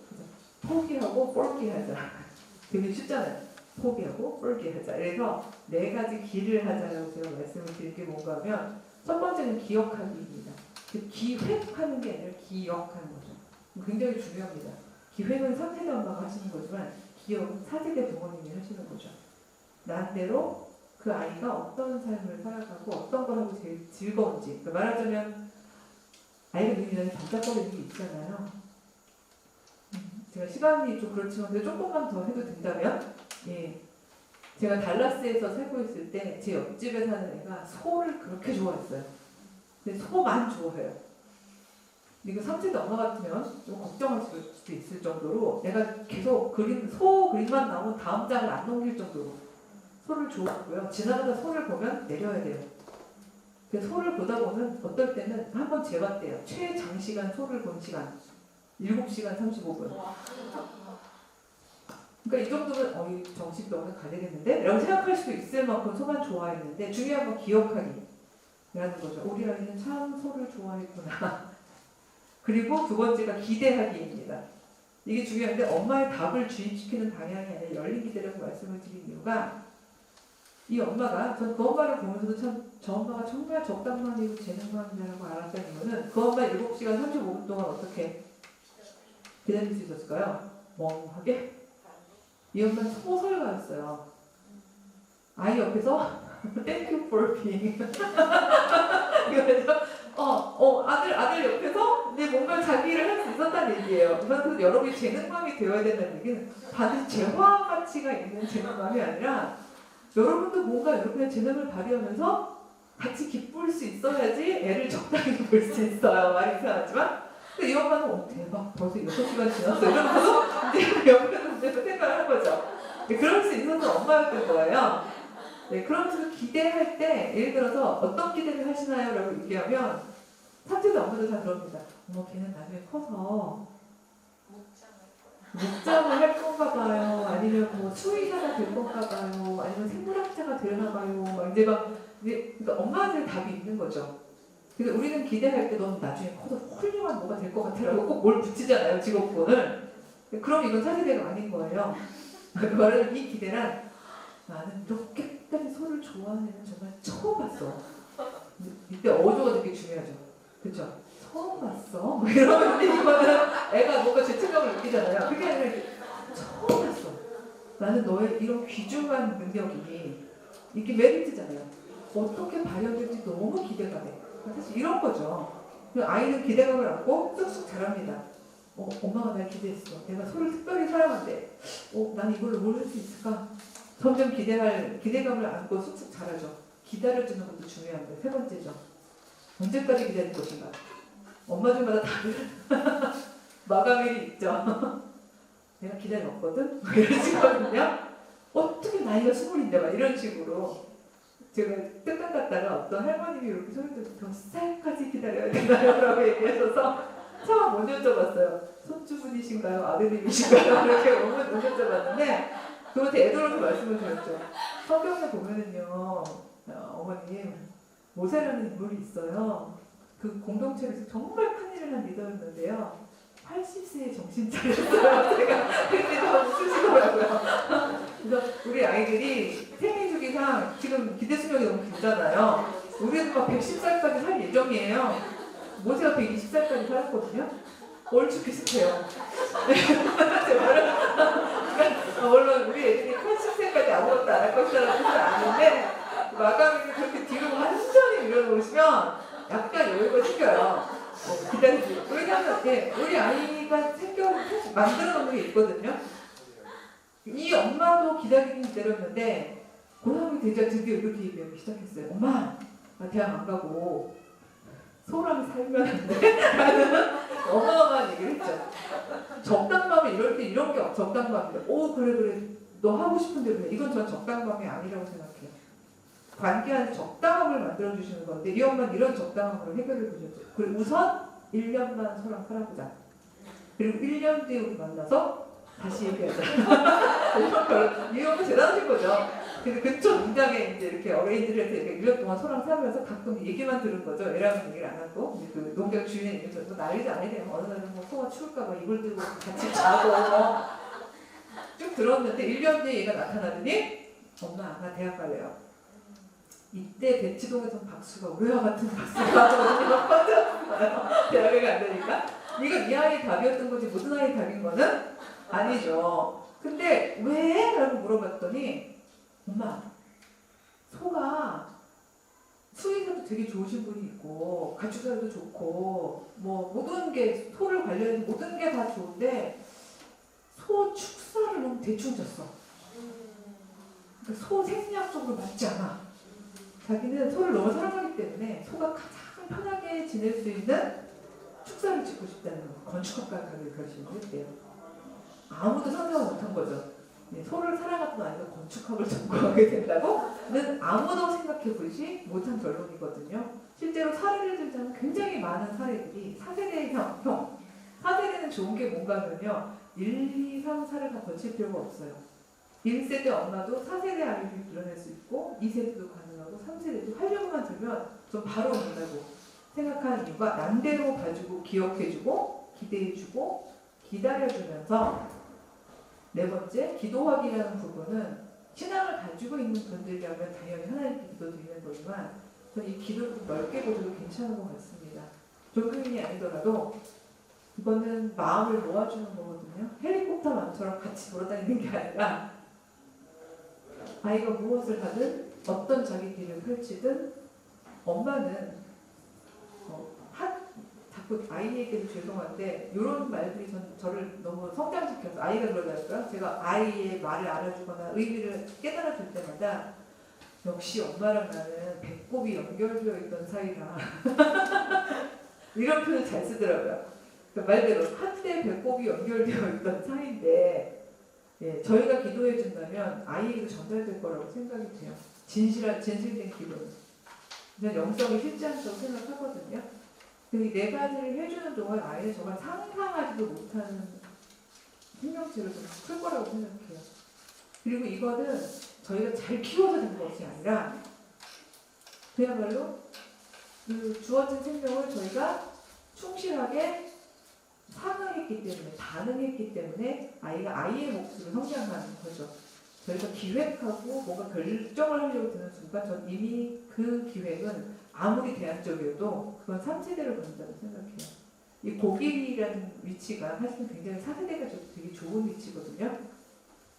꼴기하자. 되게 쉽잖아요. 포기하고 꼴기하자. 그래서 4가지 길을 하자라고 제가 말씀을 드린 게 뭔가 하면 첫 번째는 기억하기입니다. 기획하는 게 아니라 기억하는 거죠. 굉장히 중요합니다. 기획은 3세대 엄마가 하시는 거지만 기억은 4세대 부모님이 하시는 거죠. 나름대로 그 아이가 어떤 삶을 살아가고 어떤 걸 하고 제일 즐거운지. 그러니까 말하자면 아이가 눈이 전에 반짝거리는 게 있잖아요. 제가 시간이 좀 그렇지만 조금만 더 해도 된다면 제가 달라스에서 살고 있을 때 제 옆집에 사는 애가 소를 그렇게 좋아했어요. 근데 소만 좋아해요. 이거 3세대 엄마 같으면 좀 걱정할 수도 있을 정도로 내가 계속 소 그림만 나오면 다음 장을 안 넘길 정도로 소를 좋아하고요. 지나가다 소를 보면 내려야 돼요. 그래서 소를 보다 보면 어떨 때는 한번 재봤대요. 최장시간 소를 본 시간 7시간 35분. 그러니까 이 정도면 이 정신병원에 가야 되겠는데? 라고 생각할 수도 있을 만큼 소만 좋아했는데 중요한 건 기억하기라는 거죠. 우리 아이는 참 소를 좋아했구나. 그리고 2번째가 기대하기입니다. 이게 중요한데 엄마의 답을 주입시키는 방향이 아니라 열린 기대라고 말씀을 드린 이유가 이 엄마가 전 그 엄마를 보면서도 참 저 엄마가 정말 적당만이고 재능만이라고 알았던 이유는 그 엄마 7시간 35분 동안 어떻게 기다릴 수 있었을까요? 멍하게? 이 엄마는 소설가였어요. 아이 옆에서 Thank you for being 그래서 아들 옆에서 뭔가 자기 일을 할 수 있었다는 얘기예요. 그래서 여러분이 재능맘이 되어야 된다는 얘기는 반드시 재화 가치가 있는 재능맘이 아니라 여러분도 뭔가 여러분의 재능을 발휘하면서 같이 기쁠 수 있어야지 애를 적당히 볼 수 있어요. 말이 이상하지만 근데 이 엄마는 대박 벌써 6시간 지났어 이러면서 이제 옆에서 문제도 생각을 한 거죠. 그럴 수 있어서 엄마였던 거예요. 그러면서 기대할 때 예를 들어서 어떤 기대를 하시나요? 라고 얘기하면 3세대 엄마들 다 그럽니다. 걔는 나중에 커서 목장을 할 건가 봐요. 아니면 수의사가 될 건가 봐요. 아니면 생물학자가 되나 봐요. 그러니까 엄마들 답이 있는 거죠. 근데 우리는 기대할 때 넌 나중에 커서 훌륭한 뭐가 될 것 같아라고 꼭 뭘 붙이잖아요. 직업군을. 그럼 이건 4세대가 아닌 거예요. 말하자면 이 기대란 나는 이렇게까지 소를 좋아하는 애는 정말 처음 봤어. 이때 어조가 되게 중요하죠. 그렇죠? 처음 봤어? 이러면 이거는 애가 뭔가 죄책감을 느끼잖아요. 그게 아니라 처음 봤어. 나는 너의 이런 귀중한 능력이 이게 메리트잖아요. 어떻게 발현될지 너무 기대가 돼. 사실 이런 거죠. 아이는 기대감을 안고 쑥쑥 자랍니다. 엄마가 날 기대했어. 내가 소를 특별히 사랑한대. 난 이걸로 뭘 할 수 있을까? 점점 기대감을 안고 쑥쑥 자라죠. 기다려주는 것도 중요합니다. 3번째죠. 언제까지 기다릴 것인가? 엄마들마다 다들 마감일이 있죠. 내가 기다렸거든? 이러시거든요. 어떻게 나이가 20인데 막 이런 식으로. 제가 뜻만 갔다가 어떤 할머님이 이렇게 소리도 몇 살까지 기다려야 되나요? 라고 얘기하셔서 처음 못 여쭤봤어요. 손주분이신가요? 아드님이신가요? 이렇게 못 여쭤봤는데 그한테 애들어서 말씀을 드렸죠. 성경에 보면은요, 어머님 모세라는 인물이 있어요. 그 공동체에서 정말 큰일을 한 리더였는데요. 80세에 정신 차렸어요. 제가 굉장히 더 웃으시더라고요. 그래서 우리 아이들이 생리 주기상 지금 기대 수명이 너무 길잖아요. 우리는 막 110살까지 살 예정이에요. 모세가 120살까지 살았거든요. 얼추 비슷해요. 물론 우리 애들이 80세까지 아무것도 안 할 것이라는 뜻은 아닌데 마감이 그렇게 뒤로 완전히 밀어놓으시면 약간 여유가 생겨요. 기다리세요. 왜냐하면 우리 아이가 만들어 놓는 게 있거든요. 이 엄마도 기다리긴 기다렸는데 고3이 되자 드디어 이렇게 얘기하기 시작했어요. 엄마, 나 대학 안 가고 소랑 살면 안 돼? 라는 어마어마한 얘기를 했죠. 적당맘에 이럴 때 이런 게 적당맘인데 그래 너 하고 싶은 대로 해. 이건 전 적당맘이 아니라고 생각해요. 관계 안에 적당함을 만들어주시는 건데 이 엄마는 이런 적당함으로 해결해 보셨죠. 그리고 우선 1년만 서랑 살아보자. 그리고 1년 뒤에 우리 만나서 다시 얘기하자. 이 엄마 대단하신 거죠. 근데 근처 농장에 이제 이렇게 어린이들한테 이렇게 1년 동안 소랑 살면서 가끔 얘기만 들은 거죠. 애랑은 얘기를 안 하고 그 농장 주인이 얘기해서 뭐 난리도 아니래요. 어느 날은 뭐 소가 추울까봐 이불 들고 같이 자고 쭉 들었는데 1년 뒤에 얘가 나타나더니 엄마 나 대학 갈래요. 이때 대치동에서 박수가 우리와 같은 박수가 퍼졌어요. 대학에 간다니까. 이건 이 아이의 답이었던 거지 모든 아이의 답인 거는 아니죠. 근데 왜? 라고 물어봤더니 엄마 소가 수의사도 되게 좋으신 분이 있고 가축사도 좋고 뭐 모든 게 소를 관련해서 모든 게 다 좋은데 소 축사를 너무 대충 졌어. 그러니까 소 생리학적으로 맞지 않아. 자기는 소를 너무 사랑하기 때문에 소가 가장 편하게 지낼 수 있는 축사를 짓고 싶다는 거. 건축학과를 결심을 했대요. 아무도 상상을 못한 거죠. 소를 사랑하던 아이가 건축학을 전공하게 된다고는 아무도 생각해보지 못한 결론이거든요. 실제로 사례를 들자면 굉장히 많은 사례들이 4세대형 4세대는 좋은 게 뭔가 하면요 1, 2, 3, 4를 다 거칠 필요가 없어요. 1세대 엄마도 4세대 아이를 길러낼 수 있고 2세대도 가능하고 3세대도 하려고만 들면 좀 바로 온다고 생각하는 이유가 난대로 봐주고 기억해주고 기대해주고 기다려주면서 네 번째, 기도학이라는 부분은 신앙을 가지고 있는 분들이라면 당연히 하나님께 기도드리는 거지만 저는 이 기도를 좀 넓게 보셔도 괜찮은 것 같습니다. 종교인이 아니더라도 이거는 마음을 모아주는 거거든요. 헬리콥터만처럼 같이 돌아다니는 게 아니라 아이가 무엇을 하든 어떤 자기 길을 펼치든 엄마는 자꾸 아이에게도 죄송한데 이런 말들이 저를 너무 성장시켜서 아이가 그러더라고요. 제가 아이의 말을 알아주거나 의미를 깨달아줄 때마다 역시 엄마랑 나는 배꼽이 연결되어 있던 사이다. 이런 표현 잘 쓰더라고요. 그러니까 말대로 한때 배꼽이 연결되어 있던 사이인데 저희가 기도해준다면 아이에게도 전달될 거라고 생각이 돼요. 진실된 기도는. 저는 영성이 실제한다고 생각하거든요. 이 네 가지를 해주는 동안 아이는 정말 상상하지도 못하는 생명체로 좀 클 거라고 생각해요. 그리고 이거는 저희가 잘 키워서 된 것이 아니라 그야말로 그 주어진 생명을 저희가 충실하게 상응했기 때문에 반응했기 때문에 아이가 아이의 몫으로 성장하는 거죠. 저희가 기획하고 뭔가 결정을 하려고 드는 순간 전 이미 그 기획은 아무리 대안적이어도 그건 3세대로 간다고 생각해요. 이 고길이라는 위치가 사실은 굉장히 4세대가 되게 좋은 위치거든요.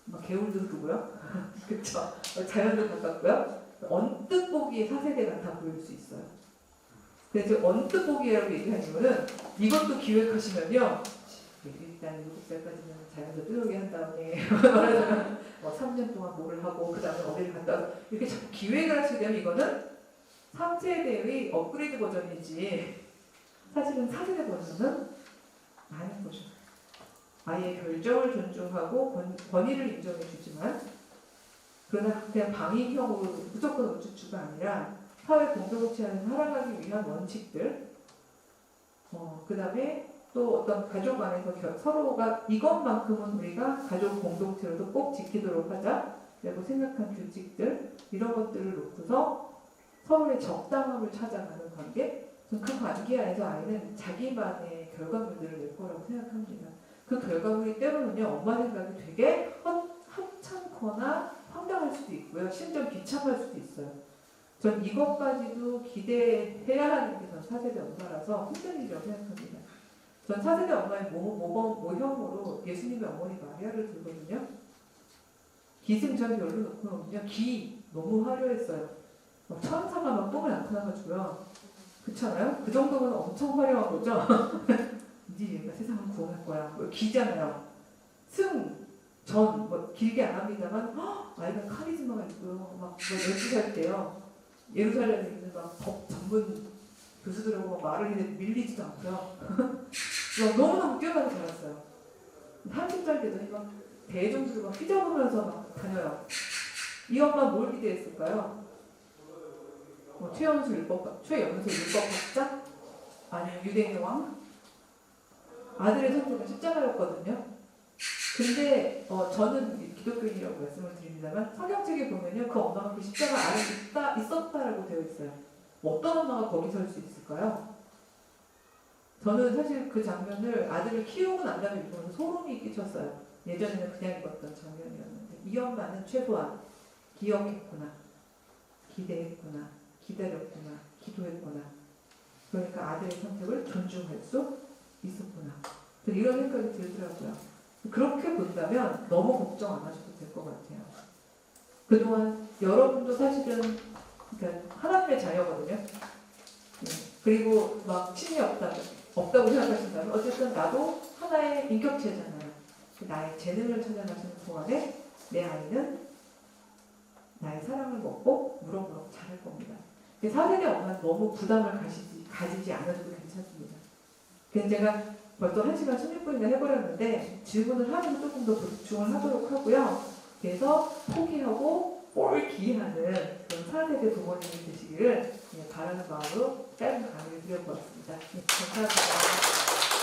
막 개울도 흐르고요. 그쵸? 자연도 가깝고요. 언뜻 보기에 4세대 같아 보일 수 있어요. 그래서 언뜻 보기라고 얘기한 이유는 이것도 기획하시면요. 일단 7살까지는 자연도 뜨거게 한 다음에 3년 동안 뭐를 하고 그 다음에 어디를 갔다 이렇게 자꾸 기획을 하시게 되면 이거는 3세대의 업그레이드 버전이지 사실은 4세대 버전은 아닌 거죠. 아이의 결정을 존중하고 권위를 인정해 주지만 그러나 그냥 방임형으로 무조건 우쭈쭈가 아니라 사회 공동체 안에서 살아가기 위한 원칙들 그 다음에 또 어떤 가족 안에서 서로가 이것만큼은 우리가 가족 공동체로도 꼭 지키도록 하자라고 생각한 규칙들 이런 것들을 놓고서 서로의 적당함을 찾아가는 관계 그 관계 안에서 아이는 자기만의 결과물들을 낼 거라고 생각합니다. 그 결과물이 때로는요 엄마 생각이 되게 한참 많거나 황당할 수도 있고요. 심지어 비참할 수도 있어요. 전 이것까지도 기대해야 하는 게 전 4세대 엄마라서 힘든 일이라고 생각합니다. 전 4세대 엄마의 모형으로 예수님의 어머니 마리아를 들거든요. 기승전 열로 놓고는요. 기 너무 화려했어요. 막 천사가 막 똥을 나타나가지고요. 그렇잖아요? 그 정도면 엄청 화려한 거죠. 이제 얘가 세상을 구원할 거야. 뭐 기잖아요. 전 길게 안 합니다만 아이가 카리스마가 있고요. 막 12살 때요. 예루살렘에 있는 막 법 전문 교수들하고 말을 했는데 밀리지도 않고요. 너무너무 뛰어나게 자랐어요. 30살 되더니 막 대종들을 막 휘저으면서 막 다녀요. 이 엄마 뭘 기대했을까요? 최연소 율법학자? 아니면 유대인의 왕? 아들의 선택은 십자가였거든요. 근데 저는 기독교인이라고 말씀을 드립니다만 성경책에 보면요. 그 엄마가 그 십자가 안에 있었다라고 되어 있어요. 어떤 엄마가 거기 설 수 있을까요? 저는 사실 그 장면을 아들을 키우고 난 다음에 보면서 소름이 끼쳤어요. 예전에는 그냥 입었던 장면이었는데 이 엄마는 최소한 기억했구나, 기대했구나, 기다렸구나, 기도했구나. 그러니까 아들의 선택을 존중할 수 있었구나. 이런 생각이 들더라고요. 그렇게 본다면 너무 걱정 안 하셔도 될 것 같아요. 그동안 여러분도 사실은 그러니까 하나님의 자녀거든요. 그리고 막 신이 없다고 생각하신다면 어쨌든 나도 하나의 인격체잖아요. 나의 재능을 찾아가시는 동안에 내 아이는 나의 사랑을 먹고 무럭무럭 자랄 겁니다. 4세대 엄마는 너무 부담을 가지지 않아도 괜찮습니다. 그래서 제가 벌써 1시간 16분이나 해버렸는데 질문을 하면 조금 더 집중을 하도록 하고요. 그래서 포기하고 꼴기하는 그런 4세대 부모님이 되시기를 바라는 마음으로 짧은 강의를 드려보았습니다. 감사합니다.